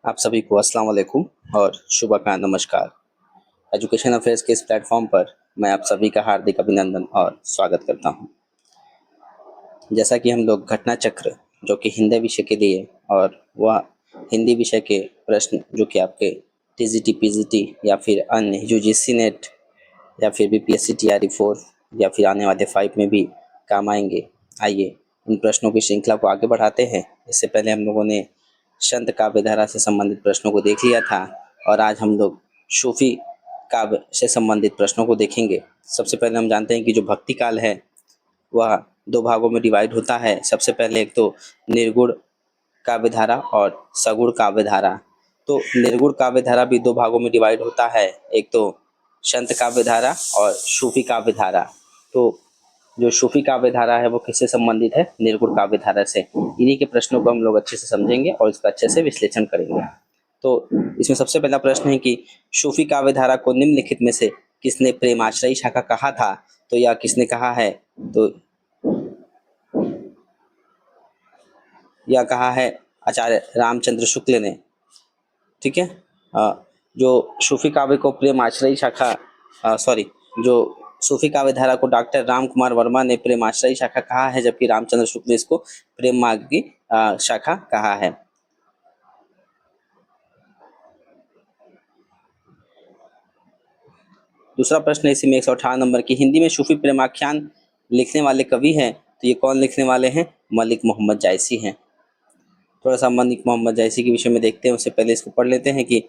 आप सभी को अस्सलाम वालेकुम और सुबह का नमस्कार। एजुकेशन अफेयर्स के इस प्लेटफॉर्म पर मैं आप सभी का हार्दिक अभिनंदन और स्वागत करता हूं। जैसा कि हम लोग घटना चक्र जो कि हिंदी विषय के लिए और वह हिंदी विषय के प्रश्न जो कि आपके टीजीटी पीजीटी या फिर अन्य यूजीसी नेट या फिर बीपीएससी टीआरई 4 या फिर आने वाले 5 में भी काम आएंगे। आइए इन प्रश्नों की श्रृंखला को आगे बढ़ाते हैं। इससे पहले हम लोगों ने संत काव्य धारा से संबंधित प्रश्नों को देख लिया था और आज हम लोग सूफी काव्य से संबंधित प्रश्नों को देखेंगे। सबसे पहले हम जानते हैं कि जो भक्ति काल है वह दो भागों में डिवाइड होता है। सबसे पहले एक तो निर्गुण काव्य धारा और सगुण काव्य धारा। तो निर्गुण काव्य धारा भी दो भागों में डिवाइड होता है, एक तो संत काव्य धारा और सूफी काव्य धारा। तो जो सूफी काव्य धारा है वो किससे संबंधित है? निर्गुण काव्य धारा से। इन्हीं के प्रश्नों को हम लोग अच्छे से समझेंगे और इसका अच्छे से विश्लेषण करेंगे। तो इसमें सबसे पहला प्रश्न है कि सूफी काव्य धारा को निम्नलिखित में से किसने प्रेमाश्रयी शाखा कहा था? तो यह किसने कहा है? तो यह कहा है आचार्य रामचंद्र शुक्ल ने। ठीक है। जो सूफी काव्य को प्रेमाश्रयी शाखा जो सूफी काव्य धारा को डॉक्टर राम कुमार वर्मा ने प्रेमाश्रयी शाखा कहा है, जबकि रामचंद्र शुक्ल ने इसको प्रेम मार्ग की शाखा कहा है। दूसरा प्रश्न है इसी में 118 नंबर की, हिंदी में सूफी प्रेमाख्यान लिखने वाले कवि हैं, तो ये कौन लिखने वाले हैं? मलिक मोहम्मद जायसी हैं। थोड़ा सा मलिक मोहम्मद जायसी के विषय में देखते हैं, उससे पहले इसको पढ़ लेते हैं कि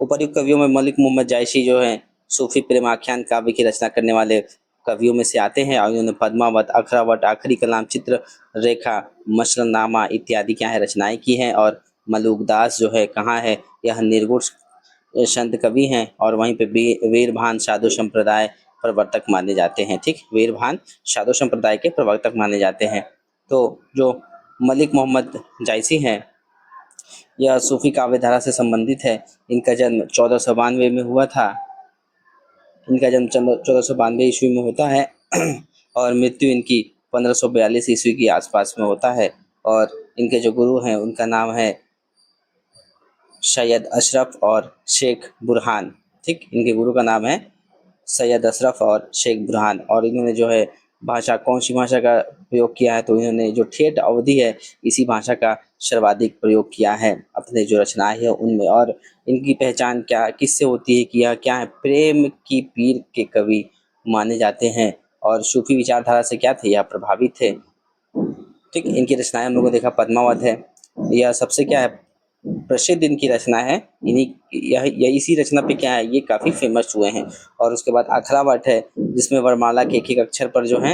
उपर्युक्त कवियों में मलिक मोहम्मद जायसी जो है सूफी प्रेमाख्यान काव्य की रचना करने वाले कवियों में से आते हैं और इन्होंने पद्मावत, अखरावत, आखिरी कलाम, चित्र रेखा, मसरनामा इत्यादि क्या है रचनाएं की हैं। और मलुकदास जो है कहाँ है? यह निर्गुण संत कवि हैं और वहीं पे वीरभान साधु संप्रदाय प्रवर्तक माने जाते हैं। ठीक, वीरभान साधु संप्रदाय के प्रवर्तक माने जाते हैं। तो जो मलिक मोहम्मद जायसी हैं यह सूफी काव्य धारा से संबंधित है। इनका जन्म 1492 में हुआ था। इनका जन्म 1492 ईस्वी में होता है और मृत्यु इनकी 1542 ईस्वी के आसपास में होता है। और इनके जो गुरु हैं उनका नाम है सैयद अशरफ और शेख बुरहान। ठीक, इनके गुरु का नाम है सैयद अशरफ और शेख बुरहान। और इन्होंने जो है भाषा, कौन सी भाषा का प्रयोग किया है? तो इन्होंने जो ठेठ अवधि है इसी भाषा का सर्वाधिक प्रयोग किया है अपने जो रचनाएं हैं उनमें। और इनकी पहचान क्या किससे होती है कि यह क्या है? प्रेम की पीर के कवि माने जाते हैं और सूफी विचारधारा से क्या थे? यह प्रभावित थे। ठीक, इनकी रचनाएं हम लोगों ने देखा पद्मावत है, यह सबसे क्या है प्रसिद्ध इनकी रचना है। इन्हीं यह इसी रचना पे क्या है ये काफ़ी फेमस हुए हैं। और उसके बाद अखरावट है जिसमें वरमाला के एक एक अक्षर पर जो है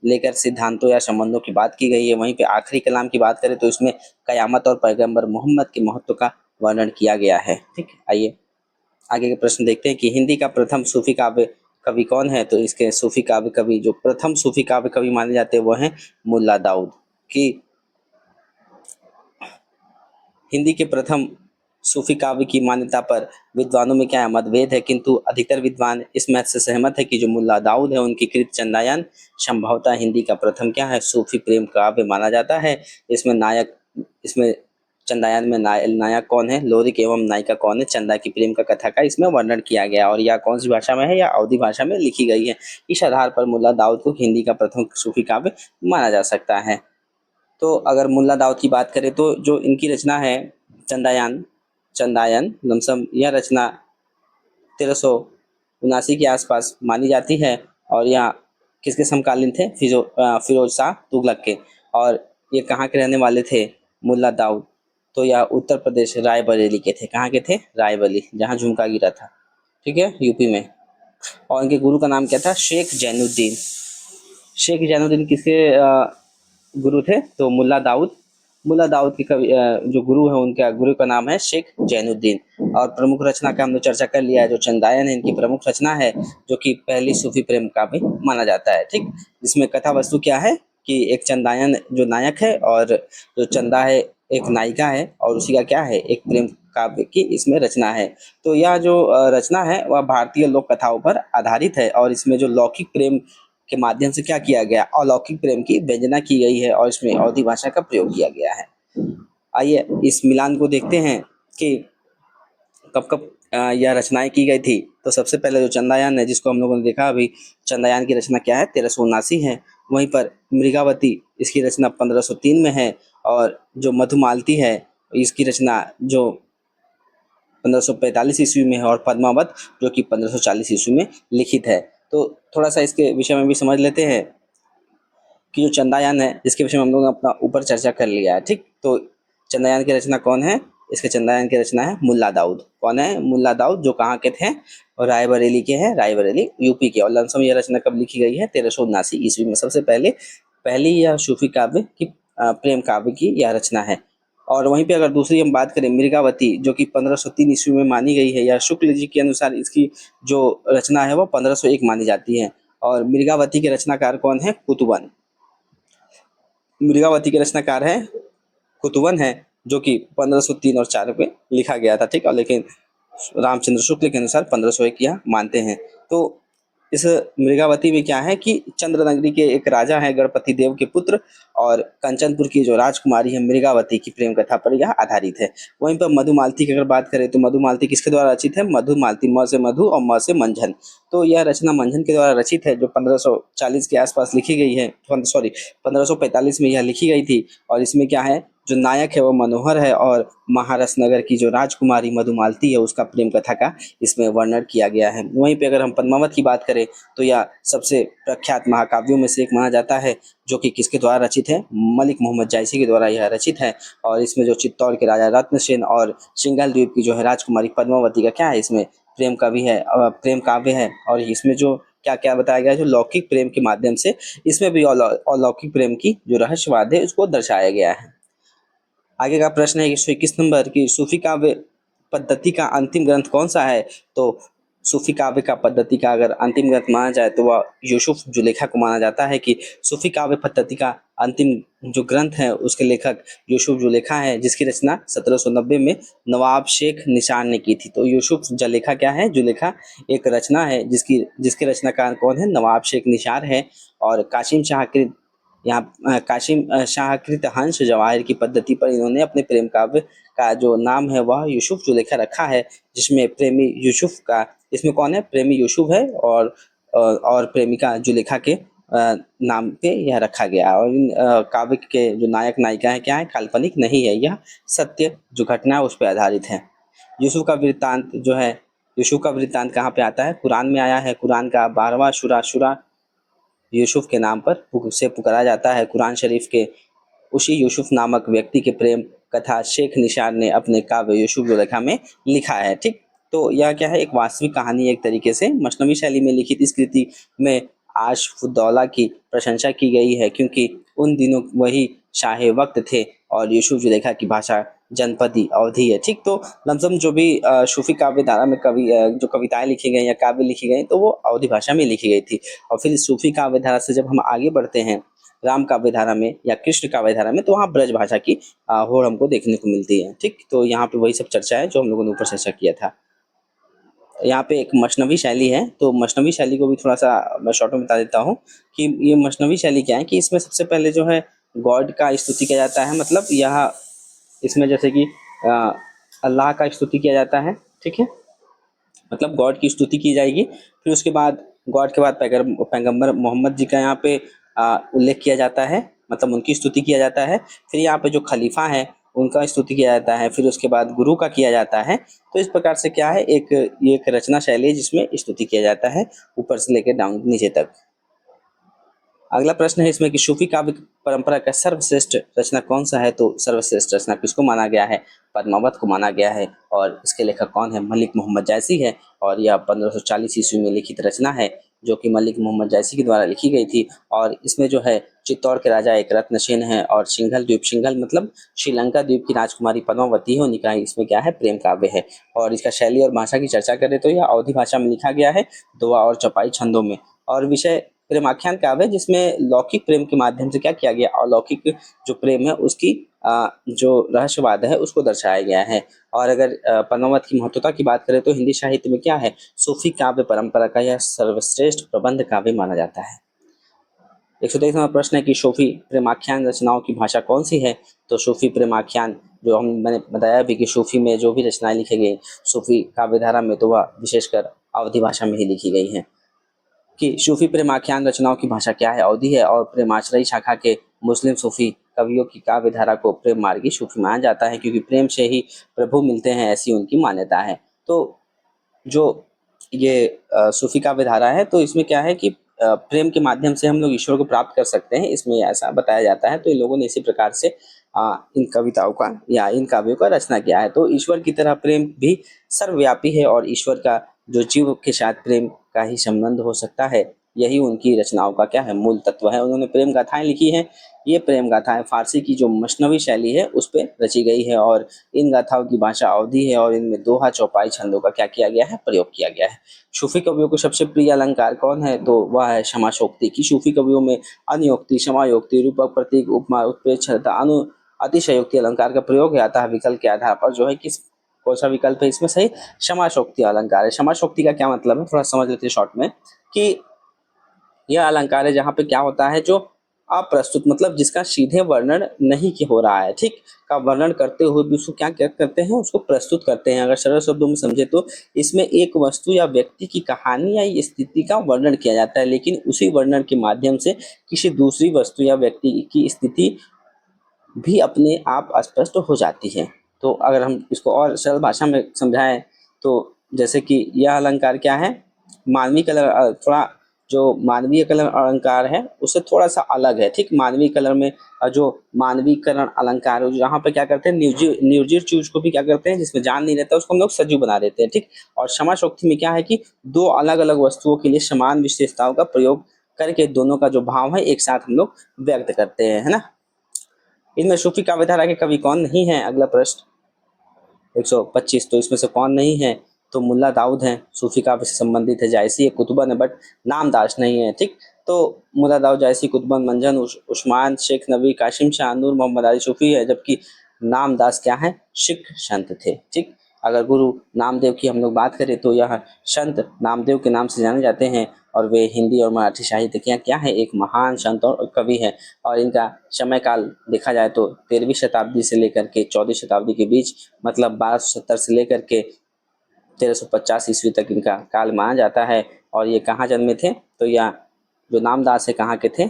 लेकर सिद्धांतों या संबंधों की बात की गई है। वहीं पे आखिरी कलाम की बात करें तो इसमें कयामत और पैगंबर मोहम्मद के महत्व का वर्णन किया गया है। ठीक, आइए आगे के प्रश्न देखते हैं कि हिंदी का प्रथम सूफी काव्य कवि कौन है? तो इसके सूफी काव्य कवि जो प्रथम सूफी काव्य कवि माने जाते हैं वो हैं मुल्ला दाऊद। की हिंदी के प्रथम सूफी काव्य की मान्यता पर विद्वानों में क्या है मतभेद है, किंतु अधिकतर विद्वान इस मत से सहमत है कि जो मुल्ला दाऊद है उनकी कृत चंदायन संभवतः हिंदी का प्रथम क्या है सूफी प्रेम काव्य माना जाता है। इसमें चंदायन में नायक कौन है? लोरिक एवं नायिका कौन है? चंदा की प्रेम का कथा का इसमें वर्णन किया गया और यह कौन सी भाषा में है? या अवधी भाषा में लिखी गई है। इस आधार पर मुल्ला दाऊद को हिंदी का प्रथम सूफी काव्य माना जा सकता है। तो अगर मुल्ला दाऊद की बात करें तो जो इनकी रचना है चंदायन लमसम, यह रचना 1379 के आसपास मानी जाती है और यह किसके समकालीन थे? फिरोज शाह तुगलक के। और ये कहाँ के रहने वाले थे मुल्ला दाऊद? तो यह उत्तर प्रदेश रायबरेली के थे। कहाँ के थे? रायबरेली, जहाँ झुमका गिरा था। ठीक है, यूपी में। और इनके गुरु का नाम क्या था? शेख जैनुद्दीन। शेख जैनुद्दीन किसके गुरु थे? तो मुल्ला दाऊद के कवि जो गुरु है उनका गुरु का नाम है शेख जैनुद्दीन। और प्रमुख रचना का हमने चर्चा कर लिया है, जो चंदायन है इनकी प्रमुख रचना है जो कि पहली सूफी प्रेम काव्य माना जाता है। ठीक, जिसमें कथा वस्तु क्या है कि एक चंदायन जो नायक है और जो चंदा है एक नायिका है और उसी का क्या है एक प्रेम काव्य की इसमें रचना है। तो यह जो रचना है वह भारतीय लोक कथाओं पर आधारित है और इसमें जो लौकिक प्रेम के माध्यम से क्या किया गया? अलौकिक प्रेम की व्यंजना की गई है और इसमें अवधी भाषा का प्रयोग किया गया है। आइए इस मिलान को देखते हैं कि कब कब यह रचनाएं की गई थी। तो सबसे पहले जो चंद्रयान है, जिसको हम लोगों ने देखा अभी, चंद्रयान की रचना क्या है, 1379 है। वहीं पर मृगावती, इसकी रचना 1503 में है। और जो मधुमालती है, इसकी रचना जो 1545 ईस्वी में है। और पद्मावत जो कि 1540 ईस्वी में लिखित है। तो थोड़ा सा इसके विषय में भी समझ लेते हैं कि जो चंद्रयान है, इसके विषय में हम लोग ने अपना ऊपर चर्चा कर लिया है। ठीक, तो चंद्रयान की रचना कौन है? इसके चंद्रयान की रचना है मुल्ला दाऊद। कौन है? मुल्ला दाऊद, जो कहाँ के थे? और रायबरेली के हैं, रायबरेली यूपी के। और लमसम यह रचना कब लिखी गई है? 1379 ईस्वी में। सबसे पहले पहली यह सूफी काव्य की प्रेम काव्य की यह रचना है। और वहीं पे अगर दूसरी हम बात करें, मृगावती, जो कि 1503 ईस्वी में मानी गई है, या शुक्ल जी के अनुसार इसकी जो रचना है वो 1501 मानी जाती है। और मृगावती के रचनाकार कौन है? कुतुबन। मृगावती के रचनाकार है कुतुबन है, जो कि 1503 और 4 में लिखा गया था। ठीक है, लेकिन रामचंद्र शुक्ल के अनुसार 1501 यह मानते हैं। तो इस मृगावती में क्या है कि चंद्रनगरी के एक राजा है, गणपति देव के पुत्र, और कंचनपुर की जो राजकुमारी है मृगावती की प्रेम कथा पर यह आधारित है। वहीं पर मधुमालती की अगर बात करें तो मधुमालती किसके द्वारा रचित है? मधुमालती, म से मधु और म से मंझन। तो यह रचना मंझन के द्वारा रचित है, जो 1540 के आसपास लिखी गई है। सॉरी, 1545 में यह लिखी गई थी। और इसमें क्या है, जो नायक है वो मनोहर है, और महारस नगर की जो राजकुमारी मधुमालती है उसका प्रेम कथा का इसमें वर्णन किया गया है। वहीं पे अगर हम पद्मावत की बात करें तो यह सबसे प्रख्यात महाकाव्यों में से एक माना जाता है, जो कि किसके द्वारा रचित है? मलिक मोहम्मद जायसी के द्वारा यह रचित है। और इसमें जो चित्तौड़ के राजा रत्नसेन और सिंघल द्वीप की जो है राजकुमारी पद्मावती का क्या है, इसमें प्रेम का भी है, प्रेम काव्य है। और इसमें जो क्या क्या बताया गया है, जो लौकिक प्रेम के माध्यम से इसमें भी अलौकिक प्रेम की जो रहस्यवाद है उसको दर्शाया गया है। आगे का प्रश्न है कि 121 नंबर की सूफी काव्य पद्धति का अंतिम ग्रंथ कौन सा है? तो सूफी काव्य का पद्धति का अगर अंतिम ग्रंथ माना जाए तो वह यूसुफ जुलेखा को माना जाता है कि सूफी काव्य पद्धति का अंतिम जो ग्रंथ है उसके लेखक यूसुफ जुलेखा है, जिसकी रचना 1790 में नवाब शेख निशान ने की थी। तो यूसुफ जुलेखा क्या है? जुलेखा एक रचना है जिसके रचनाकार कौन है? नवाब शेख निशार है। और कासिम शाह के यहाँ कासिम शाहकृत हंस जवाहिर की पद्धति पर इन्होंने अपने प्रेम काव्य का जो नाम है वह यूसुफ जुलेखा रखा है, जिसमें प्रेमी यूसुफ का, इसमें कौन है? प्रेमी यूसुफ है, और प्रेमिका जुलेखा के नाम पे यह रखा गया। और इन काव्य के जो नायक नायिका है क्या है? काल्पनिक नहीं है, यह सत्य जो घटना है उस पर आधारित है। यूसुफ का वृत्तांत जो है, यूसुफ का वृत्तांत कहाँ पे आता है? कुरान में आया है। कुरान का 12वां सूरा यूसुफ के नाम पर से पुकारा जाता है। कुरान शरीफ के उसी यूसुफ नामक व्यक्ति के प्रेम कथा शेख निशार ने अपने काव्य यूसुफ जुलेखा में लिखा है। ठीक, तो यह क्या है? एक वास्तविक कहानी है एक तरीके से। मसनवी शैली में लिखित इस कृति में आशफुद्दौला की प्रशंसा की गई है, क्योंकि उन दिनों वही शाह वक्त थे और यूसुफ जुलेखा की भाषा जनपदी अवधी है। ठीक, तो लमसम जो भी सूफी काव्य धारा में जो कविताएं लिखी गई या काव्य लिखी गई तो वो अवधी भाषा में लिखी गई थी। और फिर सूफी काव्य धारा से जब हम आगे बढ़ते हैं राम काव्य धारा में या कृष्ण काव्य धारा में, तो वहाँ ब्रज भाषा की होड़ हमको देखने को मिलती है। ठीक, तो यहाँ पे वही सब चर्चा है जो हम लोगों ने ऊपर चर्चा किया था। यहाँ पे एक मसनवी शैली है, तो मसनवी शैली को भी थोड़ा सा मैं शॉर्ट में बता देता हूँ कि ये मसनवी शैली क्या है कि इसमें सबसे पहले जो है गॉड का स्तुति किया जाता है। मतलब यह इसमें जैसे कि अल्लाह का स्तुति किया जाता है। ठीक है, मतलब गॉड की स्तुति की जाएगी। फिर उसके बाद गॉड के बाद पैगंबर मोहम्मद जी का यहाँ पे उल्लेख किया जाता है, मतलब उनकी स्तुति किया जाता है। फिर यहाँ पे जो खलीफा है उनका स्तुति किया जाता है। फिर उसके बाद गुरु का किया जाता है। तो इस प्रकार से क्या है, ये एक रचना शैली है जिसमें स्तुति किया जाता है ऊपर से लेकर डाउन नीचे तक। अगला प्रश्न है इसमें कि सूफी काव्य परंपरा का सर्वश्रेष्ठ रचना कौन सा है? तो सर्वश्रेष्ठ रचना किसको माना गया है? पद्मावत को माना गया है। और इसके लेखक कौन है? मलिक मोहम्मद जायसी है। और यह 1540 ईस्वी में लिखित रचना है, जो कि मलिक मोहम्मद जायसी के द्वारा लिखी गई थी। और इसमें जो है चित्तौड़ के राजा एक रत्नसेन है, और सिंघल मतलब श्रीलंका द्वीप की राजकुमारी पद्मावती है, उनका इसमें क्या है? प्रेम काव्य है। और इसका शैली और भाषा की चर्चा करें तो यह अवधी भाषा में लिखा गया है, दोहा और चौपाई छंदों में। और विषय प्रेमाख्यान काव्य, जिसमें लौकिक प्रेम के माध्यम से क्या किया गया? अलौकिक जो प्रेम है उसकी जो रहस्यवाद है उसको दर्शाया गया है। और अगर पद्मावत की महत्वता की बात करें तो हिंदी साहित्य में क्या है? सूफी काव्य परंपरा का यह सर्वश्रेष्ठ प्रबंध काव्य माना जाता है। 123वां प्रश्न है कि सूफी प्रेमाख्यान रचनाओं की भाषा कौन सी है? तो सूफी प्रेमाख्यान जो मैंने बताया भी कि सूफी में जो भी रचनाएं लिखी गई सूफी काव्यधारा में, तो वह विशेषकर अवधी भाषा में ही लिखी गई हैं। कि सूफी प्रेमाख्यान रचनाओं की भाषा क्या है? अवधी है। और प्रेमाश्रयी शाखा के मुस्लिम सूफी कवियों की काव्य धारा को प्रेम मार्गी सूफी माना जाता है, क्योंकि प्रेम से ही प्रभु मिलते हैं, ऐसी उनकी मान्यता है। तो जो ये सूफी काव्य धारा है, तो इसमें क्या है कि प्रेम के माध्यम से हम लोग ईश्वर को प्राप्त कर सकते हैं, इसमें ऐसा बताया जाता है। तो इन लोगों ने इसी प्रकार से इन कविताओं का या इन काव्यों का रचना किया है। तो ईश्वर की तरह प्रेम भी सर्वव्यापी है, और ईश्वर का जो जीव के साथ प्रेम का ही संबंध हो सकता है, यही उनकी रचनाओं का क्या है, मूल तत्व है। उन्होंने प्रेम गाथाएं लिखी हैं। ये प्रेम गाथाएं फारसी की जो मसनवी शैली है उस पर रची गई है, और इन गाथाओं की भाषा अवधी है, और इनमें दोहा चौपाई छंदों का क्या किया गया है, प्रयोग किया गया है। सूफी कवियों को सबसे प्रिय अलंकार कौन है? तो वह है क्षमाशोक्ति। की सूफी कवियों में अन्योक्ति, क्षमायोक्ति, रूपक, प्रतीक, उपमा, उत्प्रेक्षता, अतिशयोक्ति अलंकार का प्रयोग है। अतः विकल्प के आधार पर जो है किस कौन सा विकल्प है इसमें सही? क्षमाशोक्ति अलंकार है। क्षमाशोक्ति का क्या मतलब है, थोड़ा समझ लेते हैं शॉर्ट में। कि यह अलंकार है जहाँ पे क्या होता है, जो अप्रस्तुत मतलब जिसका सीधे वर्णन नहीं कि हो रहा है, ठीक, का वर्णन करते हुए भी उसको क्या क्या करते हैं, उसको प्रस्तुत करते हैं। अगर सरल शब्दों में समझे तो इसमें एक वस्तु या व्यक्ति की कहानी या स्थिति का वर्णन किया जाता है, लेकिन उसी वर्णन के माध्यम से किसी दूसरी वस्तु या व्यक्ति की स्थिति भी अपने आप स्पष्ट हो जाती है। तो अगर हम इसको और सरल भाषा में समझाएं तो जैसे कि यह अलंकार क्या है, मानवीय कलर थोड़ा जो मानवीय कलर अलंकार है उससे थोड़ा सा अलग है, ठीक। मानवीय कलर में जो मानवीकरण अलंकार है, जहाँ पे क्या करते हैं, निर्जीव चीज को भी क्या करते हैं, जिसमें जान नहीं रहता उसको हम लोग सजीव बना देते हैं, ठीक। और क्षमाशोक्ति में क्या है कि दो अलग अलग वस्तुओं के लिए समान विशेषताओं का प्रयोग करके दोनों का जो भाव है एक साथ हम लोग व्यक्त करते हैं, है ना। इनमें सूफी काव्यधारा के कवि कौन नहीं है? अगला प्रश्न 125। तो इसमें से कौन नहीं है? तो मुल्ला दाऊद हैं, सूफी काव्य से संबंधित है। जायसी है, कुतुबन है, बट नामदाश नहीं है, ठीक। तो मुल्ला दाऊद, जायसी, कुतुबन, मंजन, उस्मान, शेख नबी, कासिम शाह, नूर मोहम्मद अली सूफी है, जबकि नामदास क्या है, सिख संत थे, ठीक। अगर गुरु नामदेव की हम लोग बात करें तो यह संत नामदेव के नाम से जाने जाते हैं, और वे हिंदी और मराठी साहित्य के क्या है, एक महान संत और कवि है। और इनका समय काल देखा जाए तो 13वीं शताब्दी से लेकर के 14वीं शताब्दी के बीच, मतलब 1270 से लेकर के 1350 ईस्वी तक इनका काल माना जाता है। और ये कहाँ जन्मे थे? तो यह जो नामदास है कहाँ के थे,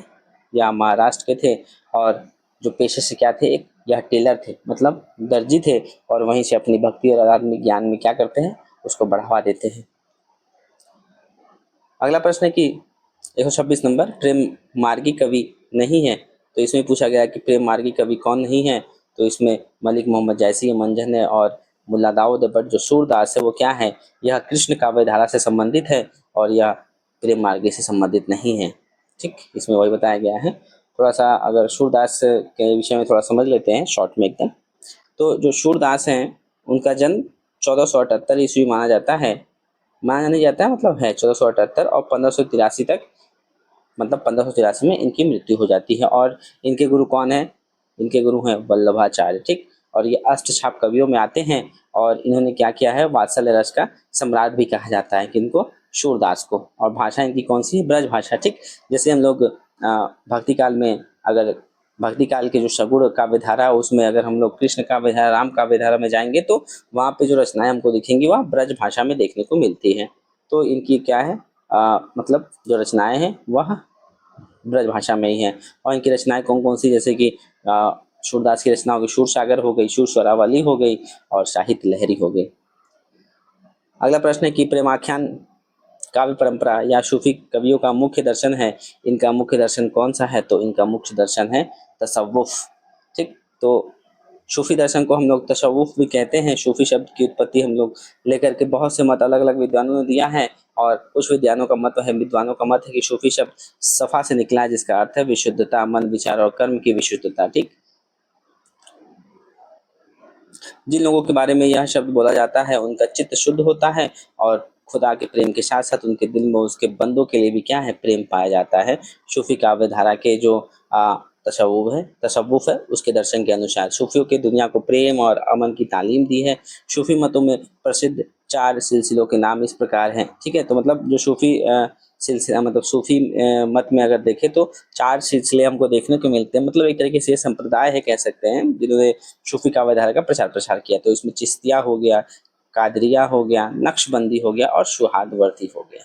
या महाराष्ट्र के थे। और जो पेशे से क्या थे, एक यह टेलर थे, मतलब दर्जी थे, और वहीं से अपनी भक्ति और आध्यात्मिक ज्ञान में क्या करते हैं, उसको बढ़ावा देते हैं। अगला प्रश्न है कि 126 नंबर, प्रेम मार्गी कवि नहीं है। तो इसमें पूछा गया कि प्रेम मार्गी कवि कौन नहीं है? तो इसमें मलिक मोहम्मद जैसी, मंजन है, और मुल्ला दाऊद है। बट जो सूरदास है वो क्या है, यह कृष्ण काव्य धारा से संबंधित है, और यह प्रेम मार्गी से संबंधित नहीं है, ठीक। इसमें वही बताया गया है। थोड़ा सा अगर सूरदास के विषय में थोड़ा समझ लेते हैं शॉर्ट में एकदम। तो जो सूरदास हैं उनका जन्म 1478 ईस्वी माना जाता है, माना नहीं जाता है मतलब है 1478, और 1583 तक, मतलब 1583 में इनकी मृत्यु हो जाती है। और इनके गुरु कौन है? इनके गुरु हैं वल्लभाचार्य, ठीक। और ये अष्टछाप कवियों में आते हैं, और इन्होंने क्या किया है, वात्सल्य रस का सम्राट भी कहा जाता है किनको, सूरदास को। और भाषा इनकी कौन सी है? ब्रज भाषा, ठीक। जैसे हम लोग भक्ति काल में, अगर भक्ति काल के जो सगुण काव्य धारा है उसमें अगर हम लोग कृष्ण काव्य धारा, राम काव्य धारा में जाएंगे तो वहाँ पे जो रचनाएं हमको दिखेंगी वह ब्रज भाषा में देखने को मिलती है। तो इनकी क्या है, मतलब जो रचनाएं हैं वह ब्रज भाषा में ही है। और इनकी रचनाएं कौन कौन सी, जैसे कि सूरदास की रचना हो गई सूर सागर हो गई, सूर स्वरावली हो गई, और साहित्य लहरी हो गई। अगला प्रश्न है कि प्रेमाख्यान काव्य परंपरा या सूफी कवियों का मुख्य दर्शन है, इनका मुख्य दर्शन कौन सा है? तो इनका मुख्य दर्शन है तसव्वुफ, ठीक। तो सूफी दर्शन को हम लोग तसव्वुफ भी कहते हैं। सूफी शब्द की उत्पत्ति हम लोग लेकर के बहुत से मत अलग अलग विद्वानों ने दिया है, और कुछ विद्वानों का मत है कि सूफी शब्द सफा से निकला है, जिसका अर्थ है विशुद्धता, मन, विचार और कर्म की विशुद्धता, ठीक। जिन लोगों के बारे में यह शब्द बोला जाता है उनका चित्त शुद्ध होता है, और खुदा के प्रेम के साथ साथ उनके दिल में उसके बंदों के लिए भी क्या है, प्रेम पाया जाता है। सूफी काव्य धारा के जो तसव्वुफ है उसके दर्शन के अनुसार सूफियों के दुनिया को प्रेम और अमन की तालीम दी है। सूफी मतों में प्रसिद्ध 4 सिलसिलों के नाम इस प्रकार हैं, ठीक है। तो मतलब जो सूफी सिलसिला मतलब सूफी मत में अगर देखें तो 4 सिलसिले हमको देखने को मिलते हैं, मतलब एक तरीके से ये संप्रदाय है कह सकते हैं जिन्होंने सूफी काव्य धारा का प्रचार प्रसार किया। तो इसमें चिश्तिया हो गया, कादरिया हो गया, नक्शबंदी हो गया और सुहादवर्ती हो गया।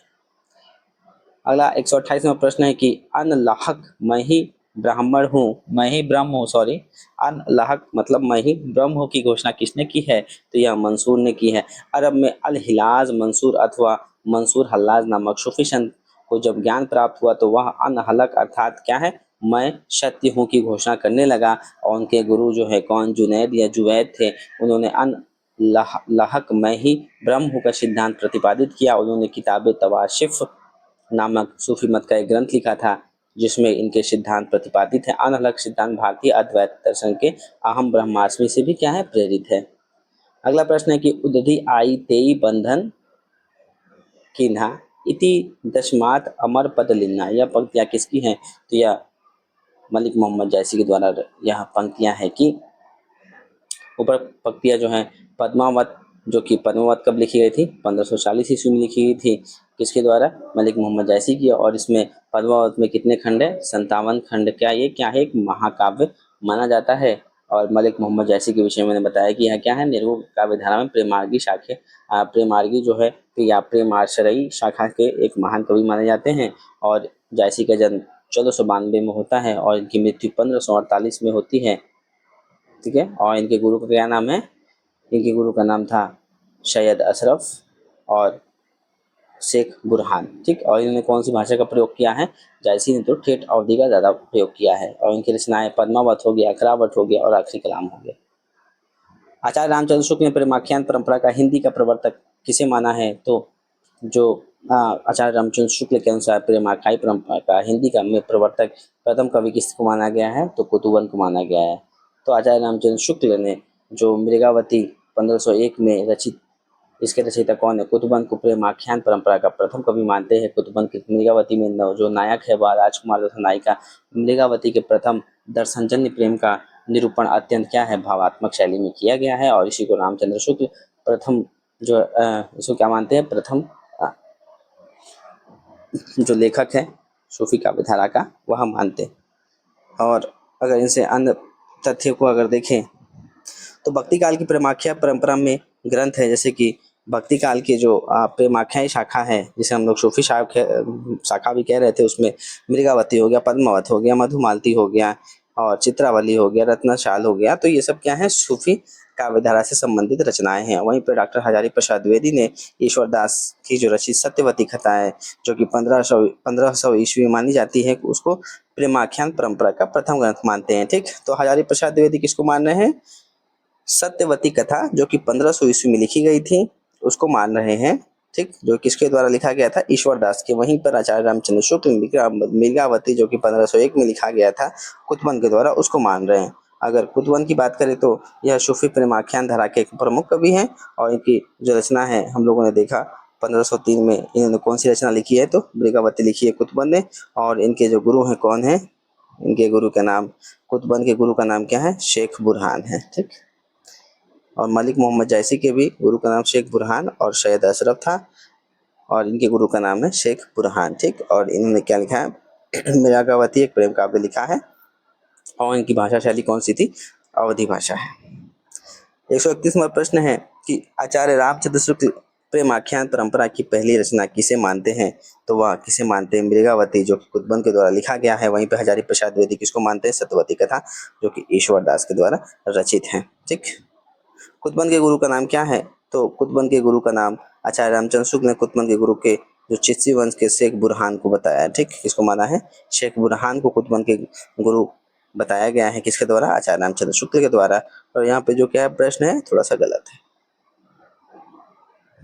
अगला 128वां प्रश्न है कि अनलहक मैं ही ब्राह्मण हूँ, मैं ही ब्रह्म हूँ, सॉरी, अनलहक मतलब मैं ही ब्रह्म हूँ की घोषणा किसने की है? तो यह मंसूर ने की है। अरब में अल हिलाज मंसूर अथवा मंसूर हल्लाज नामक सूफी संत को जब ज्ञान प्राप्त हुआ तो वह अनहलक अर्थात क्या है, मैं सत्य हूँ की घोषणा करने लगा। और उनके गुरु जो है कौन, जुनैद या जुवैद थे, उन्होंने अन लहक मैं ही ब्रह्म हूँ का सिद्धांत प्रतिपादित किया। उन्होंने किताब तवाशिफ नामक सूफी मत का एक ग्रंथ लिखा था जिसमें इनके सिद्धांत प्रतिपादित है। अनहलक सिद्धांत भारतीय अद्वैत दर्शन के अहम ब्रह्मास्मि से भी क्या है, प्रेरित है। अगला प्रश्न है कि उदधि आई तेई बंधन किन्हा इति दशमात अमर पद लिन्हा, यह पंक्तियां किसकी हैं? तो यह मलिक मोहम्मद जैसी के द्वारा यह पंक्तियां हैं कि ऊपर पंक्तियां जो हैं पद्मावत, जो कि पद्मावत कब लिखी गई थी? 1540 ईस्वी में लिखी गई थी। किसके द्वारा? मलिक मोहम्मद जैसी की। और इसमें पद्मावत में कितने खंड है? 57 खंड। क्या है, एक महाकाव्य माना जाता है। और मलिक मोहम्मद जैसी के विषय में मैंने बताया कि यह क्या है, निर्गुण काव्य धारा में प्रेमार्गी शाखे, प्रेमार्गी जो है या प्रेमाश्रयी शाखा के एक महान कवि माने जाते हैं। और जैसी का जन्म 1492 में होता है और इनकी मृत्यु 1548 में होती है। ठीक है, और इनके गुरु का क्या नाम है? इनके गुरु का नाम था सैयद अशरफ और शेख बुरहान। ठीक, और इन्होंने कौन सी भाषा का प्रयोग किया है? जायसी ने तो ठेठ अवधि का ज़्यादा प्रयोग किया है। और इनकी रचनाएं पद्मावत हो गया, अखरावत हो गया और आखिरी कलाम हो गया। आचार्य रामचंद्र शुक्ल ने प्रेमाख्यान परंपरा का हिंदी का प्रवर्तक किसे माना है? तो जो आचार्य रामचंद्र शुक्ल के अनुसार प्रेमाख्यायी परंपरा का हिंदी का में प्रवर्तक प्रथम कवि किसको माना गया है? तो कुतुबन को माना गया है। तो आचार्य रामचंद्र शुक्ल ने जो मृगावती 1501 में रचित, इसके रचयिता कौन है? कुतुबन को प्रेमाख्यान परंपरा का प्रथम कवि मानते हैं। कुतुबन की मृगावती में जो नायक है वह राजकुमार तथा नायिका मृगावती के प्रथम दर्शनजन्य प्रेम का निरूपण अत्यंत क्या है, भावात्मक शैली में किया गया है। और इसी को रामचंद्र शुक्ल प्रथम जो इसको क्या मानते हैं, प्रथम जो लेखक है सूफी काव्य धारा का वह मानते हैं। और अगर इनसे अन्य तथ्य को अगर देखें तो भक्ति काल की प्रेमाख्या परंपरा में ग्रंथ है, जैसे कि भक्ति काल की जो प्रेमाख्यायी शाखा है जिसे हम लोग सूफी शाखा भी कह रहे थे, उसमें मृगावती हो गया, पद्मावत हो गया, मधुमालती हो गया और चित्रावली हो गया, रत्नशाल हो गया। तो ये सब क्या है, सूफी काव्य धारा से संबंधित रचनाएं हैं। वहीं पर डॉक्टर हजारी प्रसाद द्विवेदी ने ईश्वर दास की जो रचित सत्यवती कथा है, जो कि 1500 ईस्वी में मानी जाती है, उसको प्रेमाख्यान परंपरा का प्रथम ग्रंथ मानते हैं। ठीक, तो हजारी प्रसाद द्विवेदी किसको मान रहे हैं? सत्यवती कथा जो कि 1500 ईस्वी में लिखी गई थी उसको मान रहे हैं। ठीक, जो किसके द्वारा लिखा गया था? ईश्वर दास के। वहीं पर आचार्य रामचंद्र शुक्ल मृगावती जो कि 1501 में लिखा गया था कुतुबन के द्वारा, उसको मान रहे हैं। अगर कुतुबन की बात करें तो यह सूफी प्रेमाख्यान धारा के एक प्रमुख कवि हैं। और इनकी जो रचना है हम लोगों ने देखा 1503 में इन्होंने कौन सी रचना लिखी है? तो मृगावती लिखी है कुतुबन ने। और इनके जो गुरु हैं कौन है? इनके गुरु का नाम, कुतुबन के गुरु का नाम क्या है? शेख बुरहान है। ठीक, और मलिक मोहम्मद जैसी के भी गुरु का नाम शेख बुरहान और सैयद अशरफ था और इनके गुरु का नाम है शेख बुरहान। ठीक, और इन्होंने क्या लिखा है? मृगावती एक प्रेम काव्य लिखा है। और इनकी भाषा शैली कौन सी थी? अवधी भाषा है। 131वां प्रश्न है कि आचार्य रामचंद्र शुक्ल प्रेमाख्यान परंपरा की पहली रचना किसे मानते हैं? तो वह किसे मानते हैं? मृगावती जो कि कुतुबन के द्वारा लिखा गया है। वहीं पर हजारी प्रसाद द्विवेदी किसको मानते हैं? सत्यवती कथा जो कि ईश्वर दास के द्वारा रचित है। ठीक, कुतुबन के गुरु का नाम क्या है? तो कुतुबन के गुरु का नाम आचार्य रामचंद्र शुक्ल ने कुतुबन के गुरु के जो चिश्ती वंश के शेख बुरहान को बताया है। ठीक, किसको माना है? शेख बुरहान को कुतुबन के गुरु बताया गया है। किसके द्वारा? आचार्य रामचंद्र शुक्ल के द्वारा। और यहाँ पे जो क्या है प्रश्न है थोड़ा सा गलत है।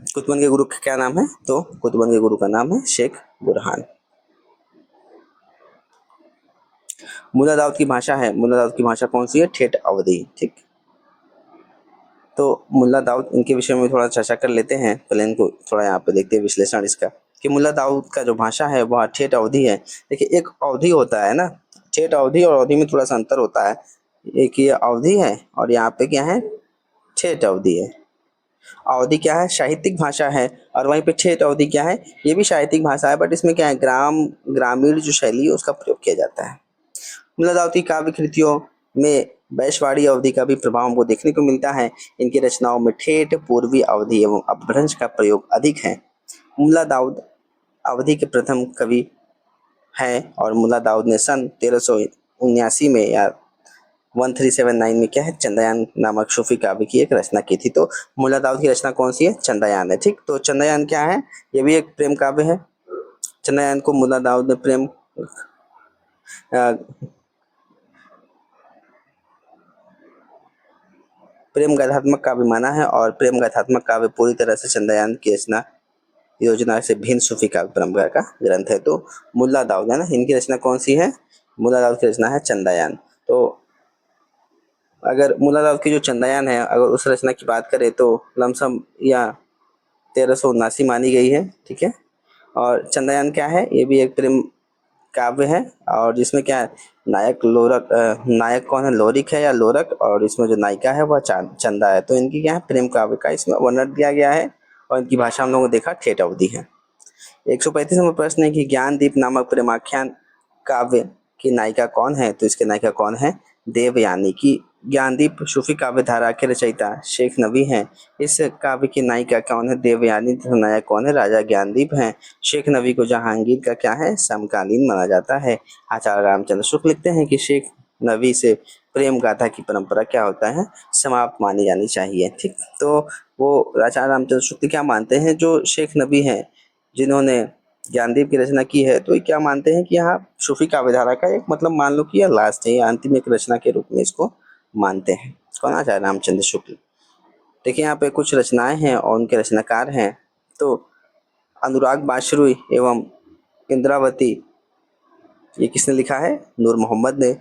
कुतुबन के गुरु का क्या नाम है? तो कुतुबन के गुरु का नाम है शेख बुरहान। मुल्ला दाऊद की भाषा है, मुल्ला दाऊद की भाषा कौन सी है? ठेठ अवधी। ठीक, तो मुल्ला दाऊद इनके विषय में थोड़ा चर्चा कर लेते हैं। पहले इनको थोड़ा यहाँ पे देखते हैं विश्लेषण इसका कि मुल्ला दाऊद का जो भाषा है वह ठेठ अवधी है। देखिए, एक अवधि होता है ना, ठेठ अवधि और अवधि में थोड़ा सा अंतर होता है। एक ये अवधि है और यहाँ पे क्या है? ठेठ अवधि है। अवधि क्या है, साहित्यिक भाषा है। और वहीं पे ठेठ अवधि क्या है, ये भी साहित्यिक भाषा है, बट इसमें क्या है, ग्रामीण जो शैली है उसका प्रयोग किया जाता है। मुलादावती काव्य कृतियों में वैशवाड़ी अवधि का भी प्रभाव हमको देखने को मिलता है। इनकी रचनाओं में ठेठ, पूर्वी अवधि एवं अपभ्रंश का प्रयोग अधिक है। मुल्ला दाऊद अवधि के प्रथम कवि हैं और मुल्ला दाऊद ने सन 1379 में या 1379 में क्या है, चंद्रयान नामक सूफी काव्य की एक रचना की थी। तो मुल्ला दाऊद की रचना कौन सी है, चंद्रयान है। ठीक, तो चंद्रयान क्या है, ये भी एक प्रेम काव्य है। चंद्रयान को मुल्ला दाऊद ने प्रेम गाथात्मक काव्य माना है और प्रेम गाथात्मक काव्य पूरी तरह से चंद्रयान की रचना योजना से भिन्न सूफी काव्य परंपरा का ग्रंथ है। तो मुल्ला दाऊद है ना, इनकी रचना कौन सी है, मुल्ला दाऊद की रचना है चंद्रयान। तो अगर मुल्ला दाऊद की जो चंद्रयान है, अगर उस रचना की बात करें तो लमसम या 1379 मानी गई है। ठीक है, और चंद्रयान क्या है, ये भी एक प्रेम काव्य है और जिसमें क्या है, नायक कौन है, लोरिक है या लोरक, और इसमें जो नायिका है वह चंदा है। तो इनकी क्या है, प्रेम काव्य का इसमें वर्णन दिया गया है और इनकी भाषा हम लोगों ने देखा ठेठ अवधि है। 135 नंबर प्रश्न है कि ज्ञानदीप नामक प्रेमाख्यान काव्य की नायिका कौन है, तो इसके नायिका कौन है, देवयानी की। ज्ञानदीप सूफी काव्य धारा के रचयिता शेख नबी हैं। इस काव्य की नायिका कौन है, देवयानी, तथा नायक कौन है, राजा ज्ञानदीप हैं। शेख नबी को जहांगीर का क्या है, समकालीन माना जाता है। आचार्य रामचंद्र शुक्ल लिखते हैं कि शेख नबी से प्रेम गाथा की परंपरा क्या होता है, समाप्त मानी जानी चाहिए। ठीक, तो वो आचार्य रामचंद्र शुक्ल क्या मानते हैं, जो शेख नबी हैं जिन्होंने ज्ञानदीप की रचना की है, तो ये क्या मानते हैं कि यहाँ सूफी काव्य धारा का एक मतलब मान लो कि यह लास्ट है, या अंतिम एक रचना के रूप में इसको मानते हैं। कौन, आचार्य रामचंद्र शुक्ल। देखिए यहाँ पे कुछ रचनाएं हैं और उनके रचनाकार हैं। तो अनुराग बाशरुई एवं इंद्रावती, ये किसने लिखा है, नूर मोहम्मद ने।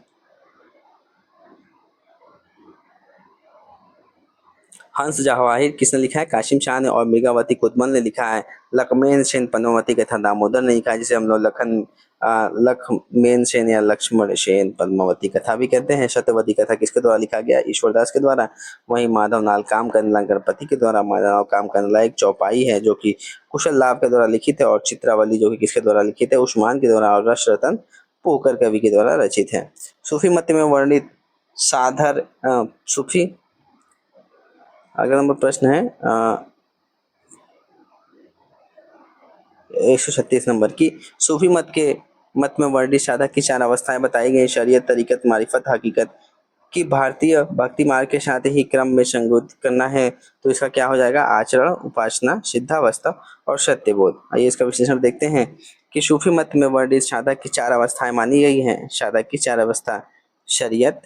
हंस जवाहिर किसने लिखा है, कासिम शाह ने। और मृगावती कुतमल ने लिखा है। लखमेन सेन पद्मावती कथा दामोदर ने लिखा है, जिसे हम लोग लखमेन सेन या लक्ष्मण सेन पद्मावती कथा भी कहते हैं। सत्यवती कथा किसके द्वारा लिखा गया, ईश्वरदास के द्वारा। वहीं माधव नाल काम करनला गणपति के द्वारा। माधव काम करनला एक चौपाई है जो कि कुशल लाभ के द्वारा लिखित है, और चित्रावली जो कि किसके द्वारा लिखित है, उस्मान के द्वारा। और रस रतन पोकर कवि के द्वारा रचित है। सूफी मत में वर्णित सूफी, अगला नंबर प्रश्न है 136 नंबर की, सूफी मत में वर्णित साधक की 4 अवस्थाएं बताई गई, शरीयत, तरीकत, मारिफत, हकीकत की। भारतीय भक्ति मार्ग के साथ ही क्रम में संगत करना है, तो इसका क्या हो जाएगा, आचरण, उपासना, सिद्धावस्था और सत्यबोध। आइए इसका विश्लेषण देखते हैं कि सूफी मत में वर्णित साधक की 4 अवस्थाएं मानी गई हैं। साधक की 4 अवस्था, शरीयत,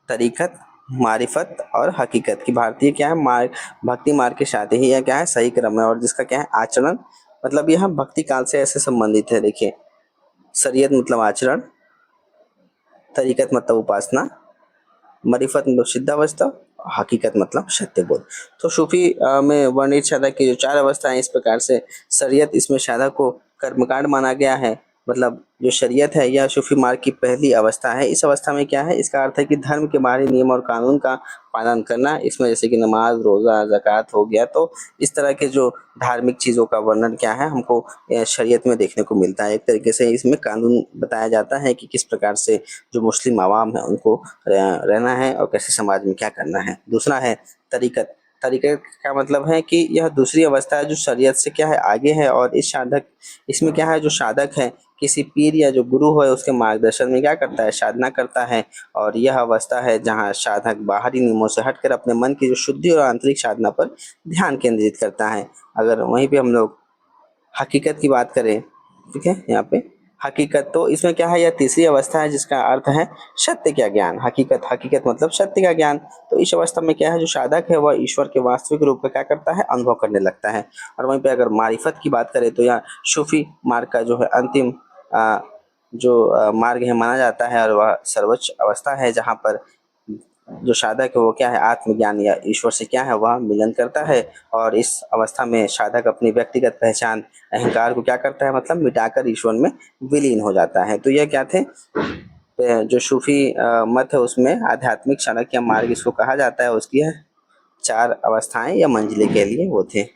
तरीकत, मारिफत और हकीकत की। भारतीय क्या है, भक्ति मार्ग के साथ ही यह क्या है, सही क्रम है। और जिसका क्या है, आचरण, मतलब यह भक्ति काल से ऐसे संबंधित है। देखिए, शरीयत मतलब आचरण, तरीकत मतलब उपासना, मारिफत मतलब सिद्धावस्था, हकीकत मतलब सत्यबोध। तो सूफी में वर्णित साधक की जो 4 अवस्थाएं इस प्रकार से। शरीयत, इसमें साधक को कर्मकांड माना गया है। मतलब जो शरीयत है यह सूफी मार्ग की पहली अवस्था है। इस अवस्था में क्या है, इसका अर्थ है कि धर्म के बाहरी नियम और कानून का पालन करना। इसमें जैसे कि नमाज, रोजा, ज़कात हो गया। तो इस तरह के जो धार्मिक चीज़ों का वर्णन क्या है, हमको शरीयत में देखने को मिलता है। एक तरीके से इसमें कानून बताया जाता है कि किस प्रकार से जो मुस्लिम आवाम है उनको रहना है और कैसे समाज में क्या करना है। दूसरा है तरीकत। तरीकत का मतलब है कि यह दूसरी अवस्था है जो शरीयत से क्या है, आगे है। और इसमें क्या है, जो साधक है किसी पीर या जो गुरु है उसके मार्गदर्शन में क्या करता है, साधना करता है। और यह अवस्था है जहाँ साधक बाहरी नियमों से हटकर अपने मन की जो शुद्धि और आंतरिक साधना पर ध्यान केंद्रित करता है। अगर वहीं पे हम लोग हकीकत की बात करें, ठीक है, यहाँ पे हकीकत, तो इसमें क्या है, यह तीसरी अवस्था है जिसका अर्थ है सत्य का ज्ञान। हकीकत, हकीकत मतलब सत्य का ज्ञान। तो इस अवस्था में क्या है, जो साधक है वह ईश्वर के वास्तविक रूप का क्या करता है, अनुभव करने लगता है। और वहीं पे अगर मारिफत की बात करें तो यह सूफी मार्ग का जो है अंतिम मार्ग है माना जाता है। और वह सर्वोच्च अवस्था है जहाँ पर जो साधक है वो क्या है, आत्मज्ञान या ईश्वर से क्या है, वह मिलन करता है। और इस अवस्था में साधक अपनी व्यक्तिगत पहचान, अहंकार को क्या करता है, मतलब मिटाकर ईश्वर में विलीन हो जाता है। तो यह क्या थे, जो सूफी मत है उसमें आध्यात्मिक चाणक्य मार्ग इसको कहा जाता है, उसकी 4 अवस्थाएं या मंजिलें कह लिए वो थे।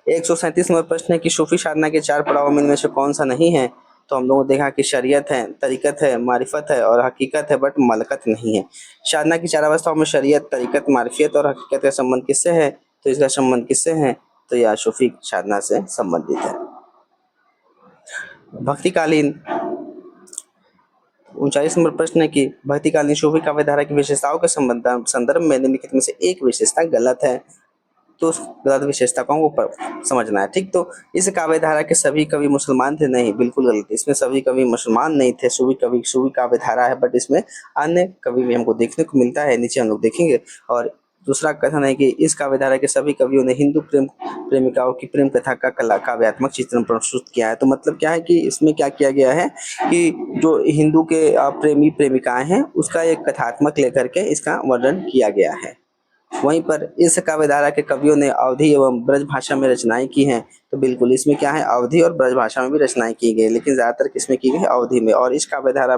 137 नंबर प्रश्न है कि सूफी साधना के 4 पड़ाव में इनमें से कौन सा नहीं है? तो हम लोगों ने देखा कि शरीयत है, तरीकत है, मारिफत है और हकीकत है, बट मलकत नहीं है। साधना की 4 अवस्थाओं में शरीयत, तरीकत, मारिफत और हकीकत का संबंध किससे है? तो इसका संबंध किससे है? तो यह सूफी साधना से संबंधित है। भक्तिकालीन 39 नंबर प्रश्न है कि भक्तिकालीन सूफी काव्य धारा की विशेषताओं के संदर्भ में निम्नलिखित में से एक विशेषता गलत है। तो उस गलत विशेषता को हमको समझना है, ठीक। तो इस काव्य धारा के सभी कवि मुसलमान थे? नहीं, बिल्कुल गलत। इसमें सभी कवि मुसलमान नहीं थे। सूफी काव्य धारा है, बट इसमें अन्य कवि भी हमको देखने को मिलता है, नीचे हम लोग देखेंगे। और दूसरा कथन है कि इस काव्य धारा के सभी कवियों ने हिंदू प्रेमिकाओं की प्रेम कथा का काव्यात्मक चित्रण प्रस्तुत किया है। तो मतलब क्या है कि इसमें क्या किया गया है कि जो हिंदू के प्रेमी प्रेमिकाएं हैं उसका एक कथात्मक लेकर के इसका वर्णन किया गया है। वहीं पर इस काव्य धारा के कवियों ने अवधी एवं ब्रज भाषा में रचनाएं की हैं। तो बिल्कुल इसमें क्या है, अवधी और ब्रज भाषा में भी रचनाएं की गई, लेकिन ज्यादातर किसमें की गई है? अवधी में। और इस काव्य धारा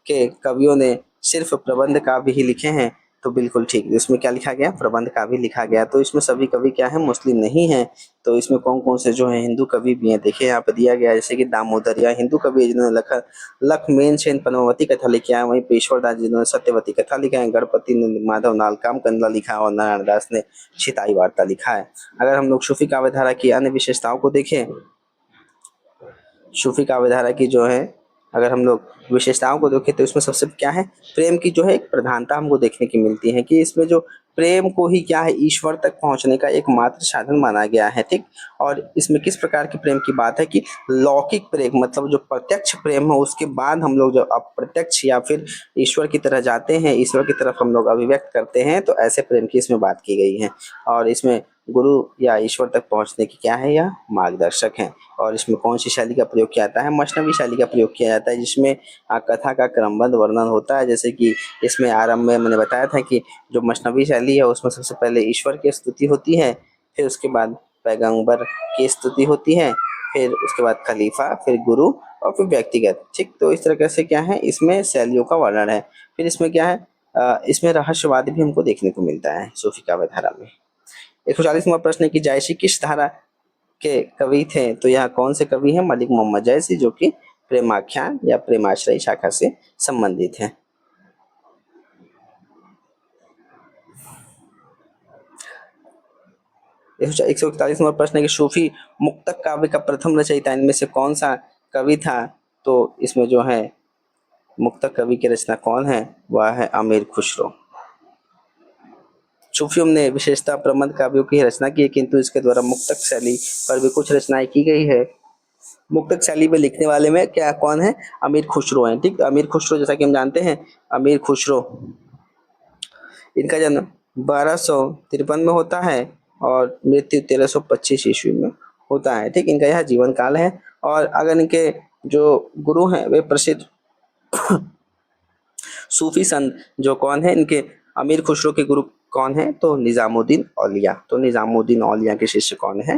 के कवियों ने सिर्फ प्रबंध काव्य ही लिखे हैं। तो बिल्कुल ठीक, इसमें क्या लिखा गया? प्रबंध काव्य लिखा गया। तो इसमें सभी कवि क्या है? मुस्लिम नहीं है। तो इसमें कौन कौन से जो है हिंदू कवि भी हैं, देखिए यहाँ पे दिया गया है, जैसे कि दामोदर या हिंदू कवि जिन्होंने लखमेन सेन पद्मावती कथा लिखा है, वहीं पेशवर दास जिन्होंने सत्यवती कथा लिखा है, गणपति ने माधव नालकाम कंदला लिखा है और नारायण दास ने छिताई वार्ता लिखा है। अगर हम लोग सूफी काव्य धारा की अन्य विशेषताओं को देखें, सूफी काव्य धारा की जो है अगर हम लोग विशेषताओं को देखें तो इसमें सबसे क्या है, प्रेम की जो है एक प्रधानता हमको देखने की मिलती है कि इसमें जो प्रेम को ही क्या है, ईश्वर तक पहुंचने का एकमात्र साधन माना गया है, ठीक। और इसमें किस प्रकार के प्रेम की बात है कि लौकिक प्रेम, मतलब जो प्रत्यक्ष प्रेम है उसके बाद हम लोग जब अप्रत्यक्ष या फिर ईश्वर की तरह जाते हैं, ईश्वर की तरफ हम लोग अभिव्यक्त करते हैं, तो ऐसे प्रेम की इसमें बात की गई है। और इसमें गुरु या ईश्वर तक पहुंचने की क्या है, यह मार्गदर्शक है। और इसमें कौन सी शैली का प्रयोग किया जाता है? मशनवी शैली का प्रयोग किया जाता है, जिसमें कथा का क्रमबद्ध वर्णन होता है। जैसे कि इसमें आरंभ में मैंने बताया था कि जो मशनवी शैली है उसमें सबसे पहले ईश्वर की स्तुति होती है, फिर उसके बाद पैगंबर की स्तुति होती है, फिर उसके बाद खलीफा, फिर गुरु और फिर व्यक्तिगत, ठीक। तो इस तरह से क्या है, इसमें शैलियों का वर्णन है। फिर इसमें क्या है, इसमें रहस्यवाद भी हमको देखने को मिलता है सूफी काव्य धारा में। 140वां प्रश्न है कि जायसी किस धारा के कवि थे? तो यह कौन से कवि हैं? मलिक मोहम्मद जायसी, जो कि प्रेमाख्यान या प्रेमाश्रय शाखा से संबंधित है। एक सौ 141वां प्रश्न है कि सूफी मुक्तक काव्य का प्रथम रचयिता इनमें से कौन सा कवि था? तो इसमें जो है मुक्तक कवि की रचना कौन है? वह है अमीर खुसरो। सूफियों ने विशेषता प्रबंध काव्यों की रचना की है, किंतु इसके द्वारा मुक्तक शैली पर भी कुछ रचनाएं की गई है। मुक्तक शैली में लिखने वाले में क्या कौन है? अमीर खुसरो है, ठीक। अमीर खुसरो जैसा कि हम जानते हैं, अमीर खुसरो इनका जन्म 1253 में होता है और मृत्यु 1325 ईस्वी में होता है, ठीक। इनका यह जीवन काल है। और अगर इनके जो गुरु हैं वे प्रसिद्ध सूफी संत जो कौन है, इनके अमीर खुसरो के गुरु कौन है? तो निजामुद्दीन औलिया। तो निजामुद्दीन औलिया के शिष्य कौन है?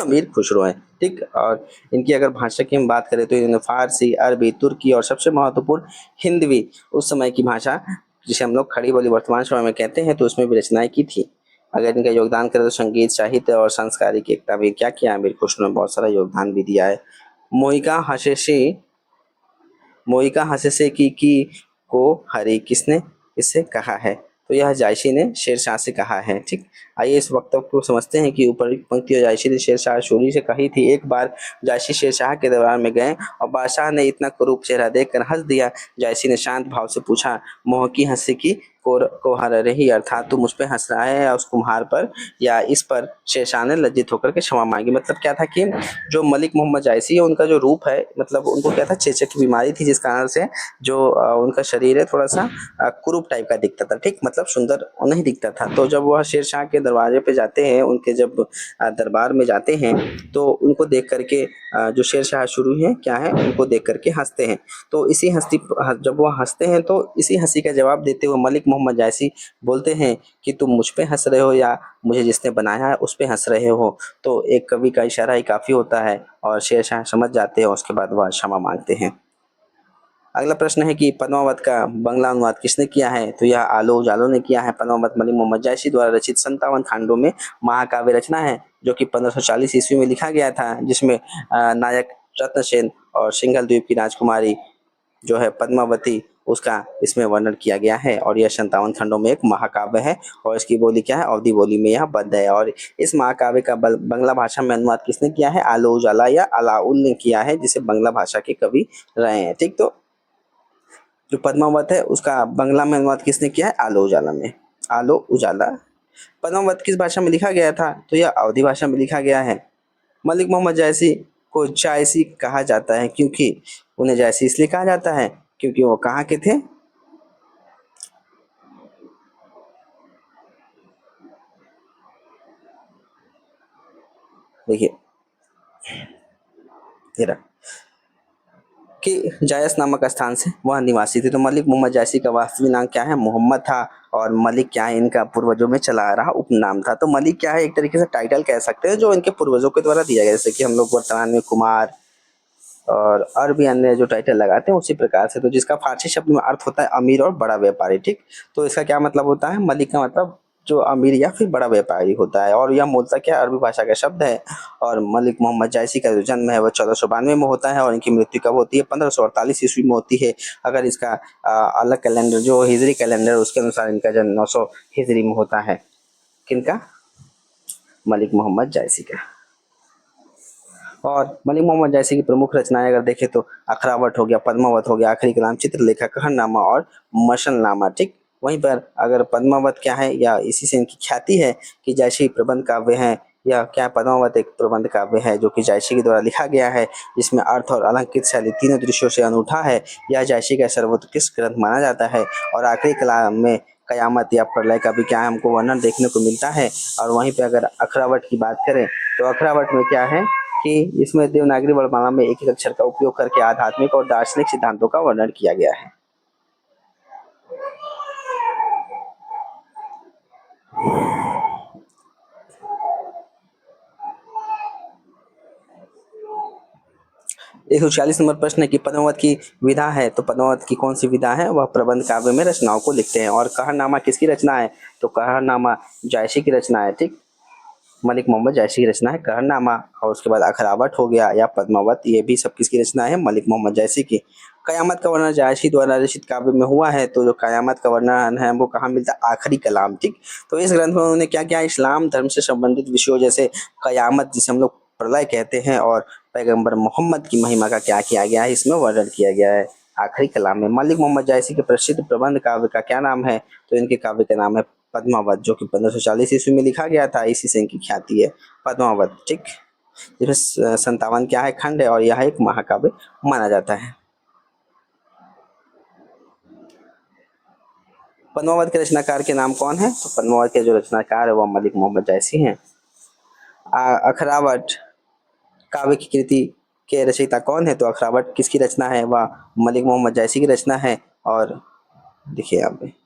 अमीर खुसरो है, ठीक। और इनकी अगर भाषा की हम बात करें तो इन्होंने फारसी, अरबी, तुर्की और सबसे महत्वपूर्ण हिंदवी, उस समय की भाषा जिसे हम लोग खड़ी बोली वर्तमान समय में कहते हैं, तो उसमें भी रचनाएं की थी। अगर इनका योगदान करें तो संगीत, साहित्य और संस्कारिक एकता में क्या किया? अमीर खुसरो ने बहुत सारा योगदान भी दिया है। मोहिका हसेसी मोहिका हंसे की को हरी किसने इससे कहा है? तो यह जायसी ने शेरशाह से कहा है, ठीक। आइए इस वक्तव्य को समझते हैं कि ऊपर पंक्ति जायसी ने शेरशाह सूरी से कही थी। एक बार जायसी शेरशाह के दरबार में गए और बादशाह ने इतना कुरूप चेहरा देखकर हंस दिया। जायसी ने शांत भाव से पूछा, मोह की हंसी की को हर रही, अर्थात तू मुझ पे हंस रहा है या उस कुम्हार पर या इस पर? शेरशाह ने लज्जित होकर के क्षमा मांगी। मतलब क्या था कि जो मलिक मोहम्मद जायसी है उनका जो रूप है, मतलब उनको क्या था, चेचक की बीमारी थी, जिस कारण से जो उनका शरीर है थोड़ा सा कुरूप टाइप का दिखता था, ठीक। मतलब सुंदर नहीं दिखता था। तो जब वह शेरशाह के दरवाजे पे जाते हैं, उनके जब दरबार में जाते हैं, तो उनको देख करके जो शेरशाह शुरू है क्या है, उनको देख करके हंसते हैं। तो इसी हंसी जब वह हंसते हैं तो इसी हंसी का जवाब देते हुए मलिक मोहम्मद जायसी बोलते हैं कि तुम मुझ पे हंस रहे हो या मुझे जिसने बनाया है उस पे हंस रहे हो? तो एक कवि का इशारा ही काफी होता है और शेरशाह समझ जाते हैं। उसके बाद वह क्षमा मांगते हैं। अगला प्रश्न है कि पद्मावत का बंगला अनुवाद किसने किया है? तो यह आलो उजालो ने किया है। पद्मावत मलिक मोहम्मद जायसी द्वारा रचित 57 खंडों में महाकाव्य रचना है, जो कि 1540 ईस्वी में लिखा गया था, जिसमें नायक रत्नसेन और सिंघल द्वीप की राजकुमारी जो है पद्मावती, उसका इसमें वर्णन किया गया है। और यह 57 खंडों में एक महाकाव्य है और इसकी बोली क्या है? अवधी बोली में यह बद्ध है। और इस महाकाव्य का बंगला भाषा में अनुवाद किसने किया है? आलो उजाला या अलाउल ने किया है, जिसे बंगला भाषा के कवि रहे हैं। ठीक, तो जो पद्मावत है उसका बंगला में अनुवाद किसने किया है? आलो उजाला में। आलो उजाला। पद्मावत किस भाषा में लिखा गया था? तो यह अवधी भाषा में लिखा गया है। मलिक मोहम्मद जायसी को जायसी कहा जाता है, क्योंकि उन्हें जायसी इसलिए कहा जाता है क्योंकि वो कहाँ के थे? देखिए तेरा कि जायस नामक स्थान से वह निवासी थे। तो मलिक मोहम्मद जायसी का वास्तविक नाम क्या है? मोहम्मद था। और मलिक क्या है? इनका पूर्वजों में चला आ रहा उपनाम था। तो मलिक क्या है? एक तरीके से टाइटल कह सकते हैं जो इनके पूर्वजों के द्वारा दिया गया, जैसे कि हम लोग वर्तमान में कुमार और भी अन्य जो टाइटल लगाते हैं उसी प्रकार से। तो जिसका फारसी शब्द में अर्थ होता है अमीर और बड़ा व्यापारी। ठीक, तो इसका क्या मतलब होता है? मलिक का मतलब जो अमीर या फिर बड़ा व्यापारी होता है। और यह मूलतः क्या अरबी भाषा का शब्द है। और मलिक मोहम्मद जायसी का जो जन्म है वह 1492 में होता है और इनकी मृत्यु कब होती है? 1548 ईस्वी में होती है। अगर इसका अलग कैलेंडर जो हिजरी कैलेंडर उसके अनुसार इनका जन्म 900 हिजरी में होता है। किनका? मलिक मोहम्मद जायसी का। और मलिक मोहम्मद जायसी की प्रमुख रचनाएं अगर देखें तो अखरावट हो गया, पद्मावत हो गया, आखिरी कलाम, चित्रलेखा, कहरनामा और मशननामा। ठीक, वहीं पर अगर पद्मावत क्या है या इसी से इनकी ख्याति है कि जायसी प्रबंध काव्य है। या क्या पद्मावत एक प्रबंध काव्य है जो कि जायसी के द्वारा लिखा गया है, जिसमें अर्थ और अलंकृत शैली तीनों दृश्यों से अनूठा है। यह जायसी का सर्वोत्कृष्ट ग्रंथ माना जाता है। और आखिरी कलाम में कयामत या प्रलय का भी क्या है हमको वर्णन देखने को मिलता है। और वहीं पे अगर अखरावट की बात करें तो अखरावट में क्या है कि इसमें देवनागरी वर्णमाला में एक एक अक्षर का उपयोग करके आध्यात्मिक और दार्शनिक सिद्धांतों का वर्णन किया गया है। एक सौ 40 नंबर प्रश्न है कि पद्मावत की विधा है। तो पद्मावत की कौन सी विधा है? वह प्रबंध काव्य में रचनाओं को लिखते हैं। और कहरनामा किसकी रचना है? तो कहरनामा जायसी की रचना है। ठीक, मलिक मोहम्मद जायसी की रचना है कहरनामा। और उसके बाद अखरावट हो गया या पद्मावत, ये भी सब किसकी रचना है? मलिक मोहम्मद जायसी की। कयामत का वर्णन जायसी द्वारा रचित काव्य में हुआ है। तो जो कयामत का वर्णन है वो कहाँ मिलता है? आखिरी कलाम। ठीक, तो इस ग्रंथ में उन्होंने क्या किया? इस्लाम धर्म से संबंधित विषयों जैसे कयामत, जिसे हम लोग प्रलय कहते हैं, और पैगंबर मोहम्मद की महिमा का क्या किया गया है? इसमें वर्णन किया गया है आखिरी कलाम में। मलिक मोहम्मद जायसी के प्रसिद्ध प्रबंध काव्य का क्या नाम है? तो इनके काव्य का नाम है पद्मावत, जो कि 1540 ईस्वी में लिखा गया था। इसी से इनकी ख्याति है पद्मावत। ठीक, जिसमें 57 क्या है? खंड है और यह एक महाकाव्य माना जाता है। पद्मावत के रचनाकार के नाम कौन है? तो पद्मावत के जो रचनाकार है वह मलिक मोहम्मद जायसी हैं। अखरावट काव्य की कृति के रचयिता कौन है? तो अखरावट किसकी रचना है? वह मलिक मोहम्मद जायसी की रचना है। और देखिए यहाँ पे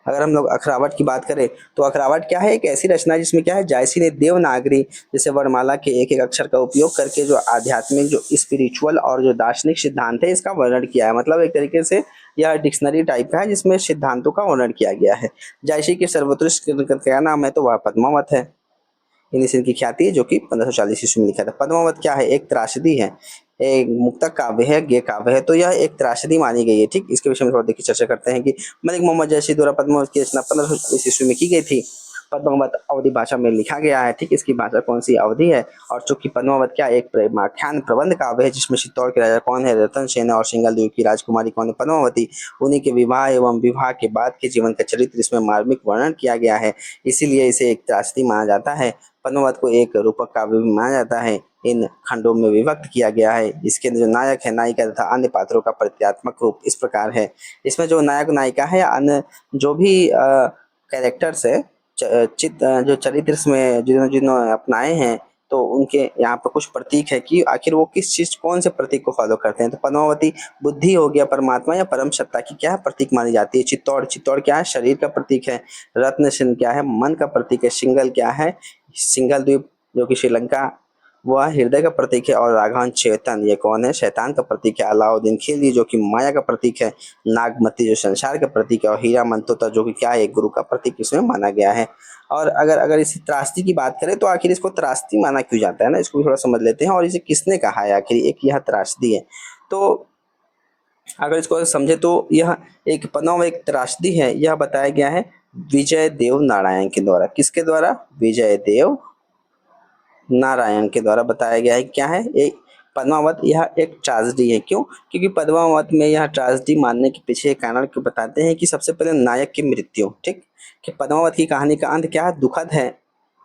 अगर हम लोग अखरावट की बात करें तो अखरावट क्या है? एक ऐसी रचना है जिसमें क्या है जायसी ने देवनागरी जैसे वर्णमाला के एक एक अक्षर का उपयोग करके जो आध्यात्मिक, जो स्पिरिचुअल और जो दार्शनिक सिद्धांत है इसका वर्णन किया है। मतलब एक तरीके से यह डिक्शनरी टाइप का है जिसमें सिद्धांतों का वर्णन किया गया है। जायसी के सर्वोत्कृष्ट ग्रंथ का क्या नाम है? तो वह पद्मावत है। इन्हीं से इनकी ख्याति है, जो कि 1540 ईस्वी में लिखा था। पद्मावत क्या है? एक त्रासदी है, एक मुक्तक काव्य है, गेय काव्य है। तो यह एक त्रासदी मानी गई है। ठीक, इसके विषय में थोड़ा देखिए चर्चा करते हैं कि मलिक मोहम्मद जैसी द्वारा पद्मावत की रचना 1540 ईस्वी में की गई थी। पद्मावत अवधी भाषा में लिखा गया है। ठीक, इसकी भाषा कौन सी? अवधी है। और चूंकि पद्मावत क्या एक प्रेमाख्यान प्रबंध काव्य है जिसमें चित्तौड़ के राजा कौन है? रतन सेन। और सिंघल द्वीप की राजकुमारी कौन है? पद्मावती। उन्हीं के विवाह एवं विवाह के बाद के जीवन का चरित्र इसमें मार्मिक वर्णन किया गया है, इसीलिए इसे एक त्रासदी माना जाता है। पद्मावत को एक रूपक काव्य भी माना जाता है। इन खंडों में विभक्त किया गया है। इसके जो नायक है, नायिका तथा अन्य पात्रों का प्रतीकात्मक रूप इस प्रकार है। इसमें जो नायक नायिका है, अन्य जो भी कैरेक्टर्स है, जो चरित्र इसमें जिन्होंने जिन्होंने अपनाए हैं, तो उनके यहाँ पर कुछ प्रतीक है कि आखिर वो किस चीज, कौन से प्रतीक को फॉलो करते हैं। तो पद्मावती बुद्धि हो गया, परमात्मा या परम सत्ता की क्या है? प्रतीक मानी जाती है। चित्तौड़, चित्तौड़ क्या है? शरीर का प्रतीक है। रत्न सेन क्या है? मन का प्रतीक है। सिंघल क्या है? सिंघल द्वीप जो कि श्रीलंका वह हृदय का प्रतीक है। और राघवन चेतन ये कौन है? शैतान का प्रतीक है। अलाउद्दीन खिलजी जो कि माया का प्रतीक है। नागमती जो संसार का प्रतीक है। और हीरा मनतोता जो कि क्या है? गुरु का प्रतीक इसमें माना गया है। और अगर अगर इसी त्रासदी की बात करें तो आखिर इसको त्रासदी माना क्यों जाता है ना, इसको भी थोड़ा समझ लेते हैं। और इसे किसने कहा है आखिर? एक यह त्रासदी है। तो अगर इसको समझे तो यह एक पन्नव एक त्रासदी है, यह बताया गया है विजय देव नारायण के द्वारा। किसके द्वारा? विजय देव नारायण के द्वारा बताया गया है। क्या है? एक पद्मावत यह एक ट्रेजेडी है। क्यों? क्योंकि पद्मावत में यह ट्रेजेडी मानने के पीछे एक कारण क्यों बताते हैं कि सबसे पहले नायक की मृत्यु, ठीक, कि पद्मावत की कहानी का अंत क्या है? दुखद है।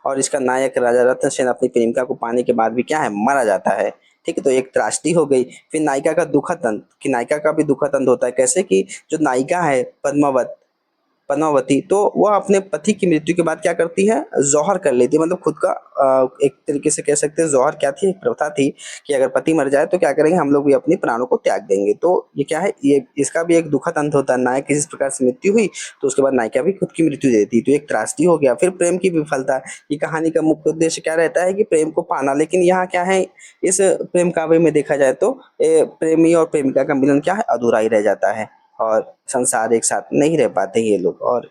और इसका नायक राजा रत्न सेन अपनी प्रेमिका को पाने के बाद भी क्या है? मारा जाता है। ठीक है, तो एक त्रासदी हो गई। फिर नायिका का दुखद अंत, कि नायिका का भी दुखद अंत होता है। कैसे? कि जो नायिका है पद्मावत पद्मावती, तो वह अपने पति की मृत्यु के बाद क्या करती है? जौहर कर लेती है। मतलब खुद का एक तरीके से कह सकते हैं जौहर क्या थी? एक प्रथा थी कि अगर पति मर जाए तो क्या करेंगे? हम लोग भी अपने प्राणों को त्याग देंगे। तो ये क्या है? ये इसका भी एक दुखद अंत होता है। नायक की जिस प्रकार से मृत्यु हुई तो उसके बाद नायिका भी खुद की मृत्यु दे देती है। तो एक त्रासदी हो गया। फिर प्रेम की विफलता। ये कहानी का मुख्य उद्देश्य क्या रहता है? कि प्रेम को पाना। लेकिन यहाँ क्या है? इस प्रेम काव्य में देखा जाए तो प्रेमी और प्रेमिका का मिलन क्या है? अधूरा ही रह जाता है। और संसार एक साथ नहीं रह पाते ये लोग। और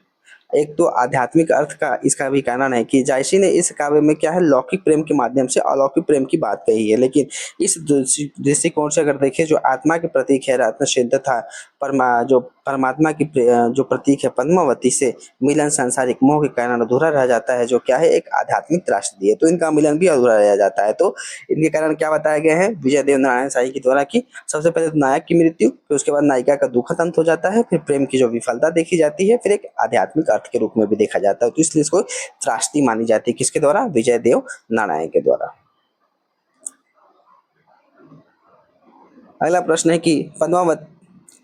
एक तो आध्यात्मिक अर्थ का इसका भी कारण है कि जायसी ने इस काव्य में क्या है? लौकिक प्रेम के माध्यम से अलौकिक प्रेम की बात कही है। लेकिन इस दृष्टिकोण से अगर देखें, जो आत्मा के प्रतीक है रत्नसेन तथा जो परमात्मा की जो प्रतीक है पद्मावती से मिलन सांसारिक मोह के कारण अधूरा रह जाता है, जो क्या है? एक आध्यात्मिक त्रासदी है। तो इनका मिलन भी अधूरा रह जाता है। तो इनके कारण क्या बताया गया है विजय देव नारायण शाही के द्वारा? कि सबसे पहले तो नायक की मृत्यु, फिर उसके बाद नायिका का दुखद अंत हो जाता है, फिर प्रेम की जो विफलता देखी जाती है, फिर एक आध्यात्मिक अर्थ के रूप में भी देखा जाता है। तो इसलिए इसको त्रासदी मानी जाती है। किसके द्वारा? विजय देव नारायण के द्वारा। अगला प्रश्न है कि पद्मावत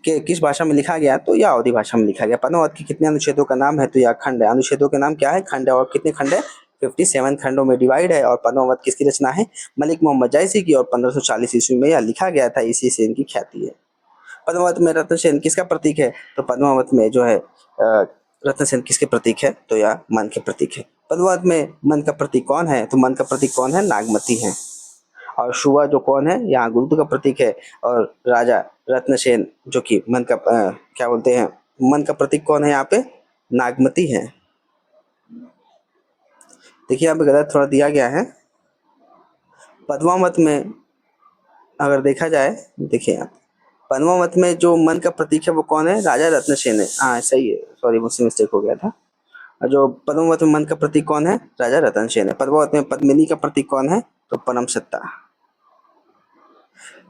के किस भाषा में लिखा गया? तो यह अवधी भाषा में लिखा गया। पद्मावत के कितने अनुच्छेदों का नाम है? तो यह खंड है। अनुच्छेदों के नाम क्या है? खंड है। और कितने खंड है? 57 खंडों में डिवाइड है। और पद्मावत किसकी रचना है? मलिक मोहम्मद जायसी की। और 1540 ईस्वी में यह लिखा गया था। इसी से इनकी ख्याति है। पद्मावत में रत्नसेन किसका प्रतीक है? तो पद्मावत में जो है रत्नसेन किसके प्रतीक है? तो यह मन के प्रतीक है। पद्मावत में मन का प्रतीक कौन है? तो मन का प्रतीक कौन है? नागमती है। और शुआ जो कौन है? यहाँ गुरुत्व का प्रतीक है। और राजा रत्नसेन जो कि मन का क्या बोलते हैं? मन का प्रतीक कौन है यहाँ पे? नागमती है। देखिए यहाँ पे गलत थोड़ा दिया गया है। पद्मावत में अगर देखा जाए, देखिए यहाँ पद्मावत में जो मन का प्रतीक है वो कौन है? राजा रत्नसेन है। हाँ सही है, सॉरी मुझसे मिस्टेक हो गया था। और जो पद्मावत में मन का प्रतीक कौन है? राजा रतनसेन है। पद्मावत में पद्मिनी का प्रतीक कौन है? तो परम सत्ता।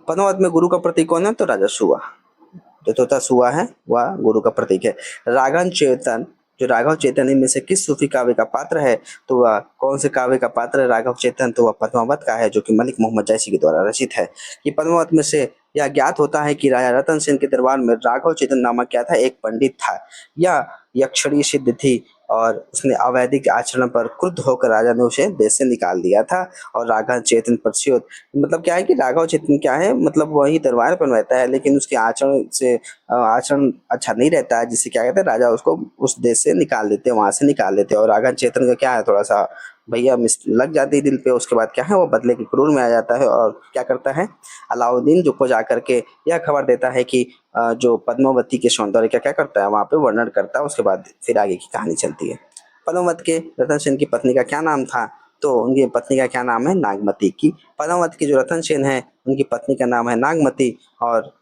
पद्मावत में गुरु का प्रतीक कौन है? तो राजा सुआ। जो तोता सुआ है वह गुरु का प्रतीक है। राघव चेतन, जो राघव चेतन इनमें से किस सूफी काव्य का पात्र है? तो वह कौन से काव्य का पात्र है राघव चेतन? तो वह पद्मावत का है, जो कि मलिक मोहम्मद जायसी के द्वारा रचित है। कि पद्मावत में से यह ज्ञात होता है कि राजा रतन सेन के दरबार में राघव चेतन नामक क्या था? एक पंडित था। यह यक्षणी सिद्ध थी। और उसने अवैधिक आचरण पर क्रुद्ध होकर राजा ने उसे देश से निकाल दिया था। और राघव चेतन प्रत्युत, मतलब क्या है कि राघव चेतन क्या है? मतलब वही दरबार पर रहता है, लेकिन उसके आचरण से आचरण अच्छा नहीं रहता है, जिससे क्या कहते हैं राजा उसको उस देश से निकाल देते हैं, वहां से निकाल देते हैं। और राघव चेतन का क्या है? थोड़ा सा भैया मिस लग जाती है दिल पे। उसके बाद क्या है? वो बदले की क्रूर में आ जाता है। और क्या करता है? अलाउद्दीन जो को जा करके यह खबर देता है कि जो पद्मावती के सौंदर्य का क्या करता है? वहां पे वर्णन करता है। उसके बाद फिर आगे की कहानी चलती है। पद्मावत के रतन सेन की पत्नी का क्या नाम था? तो उनकी पत्नी का क्या नाम है? नागमती। की पद्मावत के जो रतन सेन है उनकी पत्नी का नाम है नागमती। और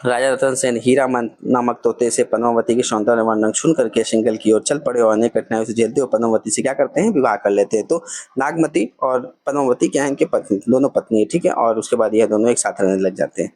राजा रतन सेन हीरामन नामक तोते से पद्मावती के सौंदर्य वर्णन सुन करके सिंगल की ओर चल पड़े। और अनेक कठिनाइयों से झेलते हुए पद्मावती से क्या करते हैं? विवाह कर लेते हैं। तो नागमती और पद्मावती क्या है? इनके पत्नी, दोनों पत्नी है, ठीक है। और उसके बाद यह दोनों एक साथ रहने लग जाते हैं।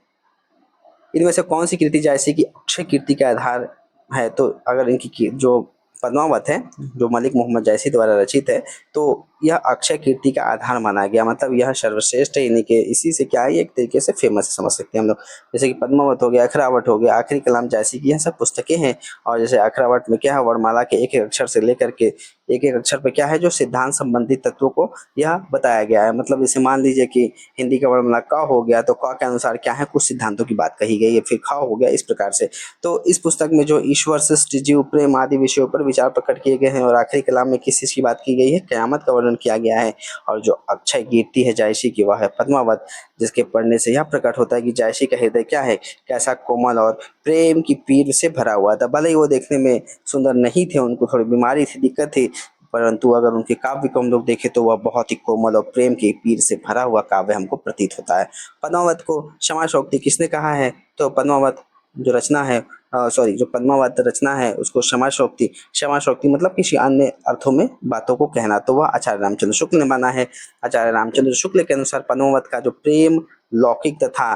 इनमें से कौन सी कृति जैसे कि अक्षय कीर्ति का आधार है? तो अगर जो पद्मावत है जो मलिक मोहम्मद जैसी द्वारा रचित है, तो यह अक्षय कीर्ति का आधार माना गया। मतलब यह सर्वश्रेष्ठ है। इन्हीं के इसी से क्या है? एक तरीके से फेमस समझ सकते हैं हम लोग। जैसे कि पद्मावत हो गया, अखरावट हो गया, आखिरी कलाम जैसी की, यह सब पुस्तकें हैं। और जैसे अखरावट में क्या है? वर्णमाला के एक एक अक्षर से लेकर के एक-एक अक्षर पे क्या है जो सिद्धांत संबंधित तत्वों को यह बताया गया है। मतलब जैसे मान लीजिए कि हिंदी का वर्णमाला क हो गया तो क के अनुसार क्या है कुछ सिद्धांतों की बात कही गई है, फिर ख हो गया, इस प्रकार से। तो इस पुस्तक में जो ईश्वर, सृष्टि, जीव, प्रेम आदि विषयों पर विचार प्रकट किए गए हैं और आखिरी कलाम में किस चीज़ की बात की गई है? कयामत का वर्णन किया गया है। और जो अक्षय कीर्ति है जायसी की, वह है पद्मावत, जिसके पढ़ने से यह प्रकट होता है कि जायसी का हृदय क्या है, कैसा कोमल और प्रेम की पीर से भरा हुआ था। भले ही वो देखने में सुंदर नहीं थे, उनको थोड़ी बीमारी थी, दिक्कत थी, परंतु अगर उनके काव्य को हम लोग देखें तो वह बहुत ही कोमल और प्रेम की पीर से भरा हुआ काव्य हमको प्रतीत होता है। पद्मावत को क्षमाशोक्ति किसने कहा है? तो पद्मावत जो रचना है, सॉरी, जो पद्मावत रचना है उसको क्षमाशोक्ति, क्षमाशोक्ति मतलब किसी अन्य अर्थों में बातों को कहना, तो वह आचार्य रामचंद्र शुक्ल ने माना है। आचार्य रामचंद्र शुक्ल के अनुसार पद्मावत का जो प्रेम, लौकिक तथा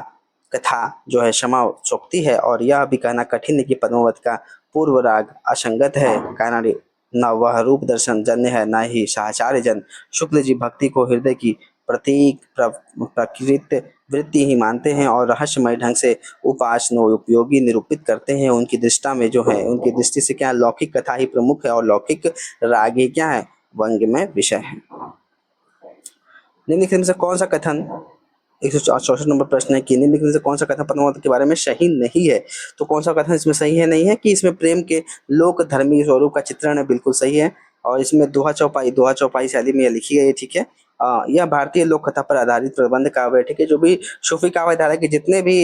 कथा जो है क्षमाशोक्ति है। और यह भी कहना कठिन है कि पद्मावत का पूर्व राग असंगत है, कारण न वह रूप दर्शन जन्य है, न ही साहचर्य जन। शुक्ल जी भक्ति को हृदय की प्रतीक प्रकृत वृत्ति ही मानते हैं और रहस्यमय ढंग से उपासनो उपयोगी निरूपित करते हैं। उनकी दृष्टा में जो है, उनकी दृष्टि से क्या लौकिक कथा ही प्रमुख है और लौकिक राग ही क्या है, व्यंग्यमय विषय है। निम्नलिखित में से कौन सा कथन, 164 नंबर प्रश्न है कि निम्नलिखित में से कौन सा कथन पद्मावत के बारे में सही नहीं है? तो कौन सा कथन इसमें सही है नहीं है कि इसमें प्रेम के लोक धर्मी स्वरूप का चित्रण है, बिल्कुल सही है। और इसमें दोहा चौपाई शैली में यह लिखी गई है, ठीक है। यह भारतीय लोक कथा पर आधारित प्रबंध काव्य है, ठीक है। जो भी सूफी काव्य धारा के जितने भी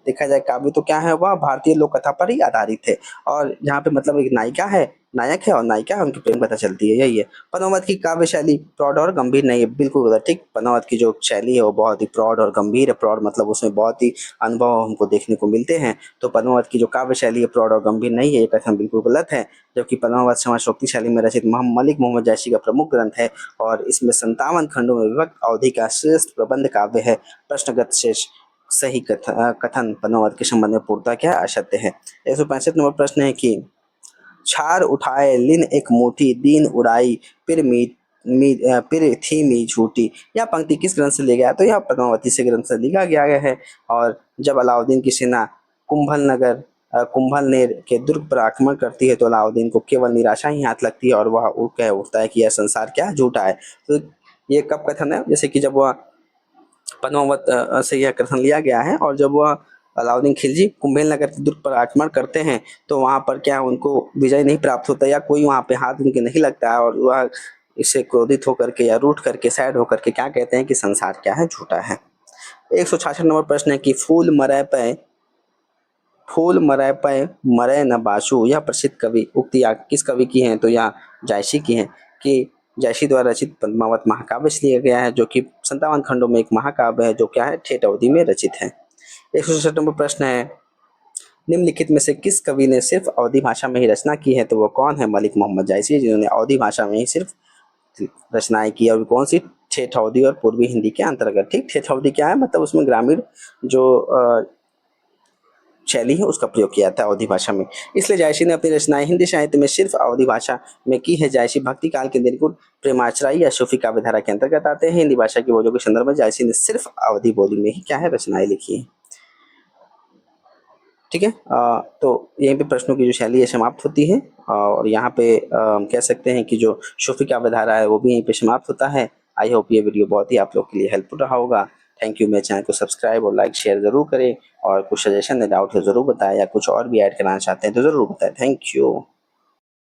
देखा जाए काव्य, तो क्या है, वह भारतीय लोक कथा पर ही आधारित है। और यहाँ पे मतलब एक नायिका है, नायक है और नायिका है, उनकी प्रेम कथा चलती है, यही है। पद्मावत की काव्य शैली प्रौढ़ और गंभीर नहीं है, बिल्कुल गलत, ठीक। पद्मावत की जो शैली है वो बहुत ही प्रौढ़ और गंभीर है। प्रौढ़ मतलब उसमें बहुत ही अनुभव हमको देखने को मिलते हैं। तो पद्मावत की जो काव्य शैली है प्रौढ़ और गंभीर नहीं है, ये कथन बिल्कुल गलत है। जबकि पद्मावत समाजोक्ति शैली में रचित मलिक मोहम्मद जायसी का प्रमुख ग्रंथ है और इसमें 57 खंडों में विभक्त अवधि का श्रेष्ठ प्रबंध काव्य है। प्रश्नगत शेष सही कथन पद्मावत के संबंध में पूर्णतः क्या असत्य है। 165 नंबर प्रश्न है कि छार उठाए लिन एक मुट्ठी दीन उड़ाई फिर फिर थी मी झूठी। यह पंक्ति किस ग्रंथ से लिया गया? तो यह पद्मावती से ग्रंथ से लिखा गया है। और जब अलाउद्दीन की सेना कुंभलनेर के दुर्ग पर आक्रमण करती है तो अलाउद्दीन को केवल निराशा ही हाथ लगती है और वह कह उठता है कि यह संसार क्या झूठा है। तो ये कब कथन है? जैसे कि जब वह पद्मावत से यह कथन लिया गया है और जब वह अलाउद्दीन खिलजी कुंभल नगर के दुर्ग पर आक्रमण करते हैं तो वहाँ पर क्या उनको विजय नहीं प्राप्त होता या कोई वहाँ पे हाथ उनके नहीं लगता है और वह इससे क्रोधित होकर के या रूठ करके सैड होकर के क्या कहते हैं कि संसार क्या है, झूठा है। 166 नंबर प्रश्न है कि फूल मरय पे मरय न बासु, यह प्रसिद्ध कवि उक्तियाँ किस कवि की हैं? तो यह जायसी की हैं कि जायसी द्वारा रचित पद्मावत महाकाव्य से लिया गया है, जो कि 57 खंडों में एक महाकाव्य है, जो क्या है, ठेठ अवधि में रचित है। 167 नंबर प्रश्न है निम्नलिखित में से किस कवि ने सिर्फ अवधी भाषा में ही रचना की है? तो वो कौन है? मलिक मोहम्मद जायसी, जिन्होंने अवधी भाषा में ही सिर्फ रचनाएं की। और कौन सी? ठेठ अवधी और पूर्वी हिंदी के अंतर्गत, ठीक। ठेठ अवधी क्या है? मतलब उसमें ग्रामीण जो शैली है उसका प्रयोग किया था अवधी भाषा में, इसलिए जायसी ने अपनी रचनाएं हिंदी साहित्य में सिर्फ अवधी भाषा में की है। जायसी भक्ति काल के निर्गुण प्रेमाश्रयी या सूफी काव्य धारा के अंतर्गत आते हैं। हिंदी भाषा की बोलियों के संदर्भ में जायसी ने सिर्फ अवधी बोली में ही क्या है, रचनाएं लिखी है, ठीक है। तो यहीं पे प्रश्नों की जो शैली है समाप्त होती है और यहाँ पे कह सकते हैं कि जो सूफी काव्य धारा है वो भी यहीं पे समाप्त होता है। आई होप ये वीडियो बहुत ही आप लोग के लिए हेल्पफुल रहा होगा। Thank you. मेरे चैनल को सब्सक्राइब और लाइक शेयर ज़रूर करें और कुछ सजेशन या डाउट है ज़रूर बताएं या कुछ और भी ऐड कराना चाहते हैं तो ज़रूर बताएं। Thank you.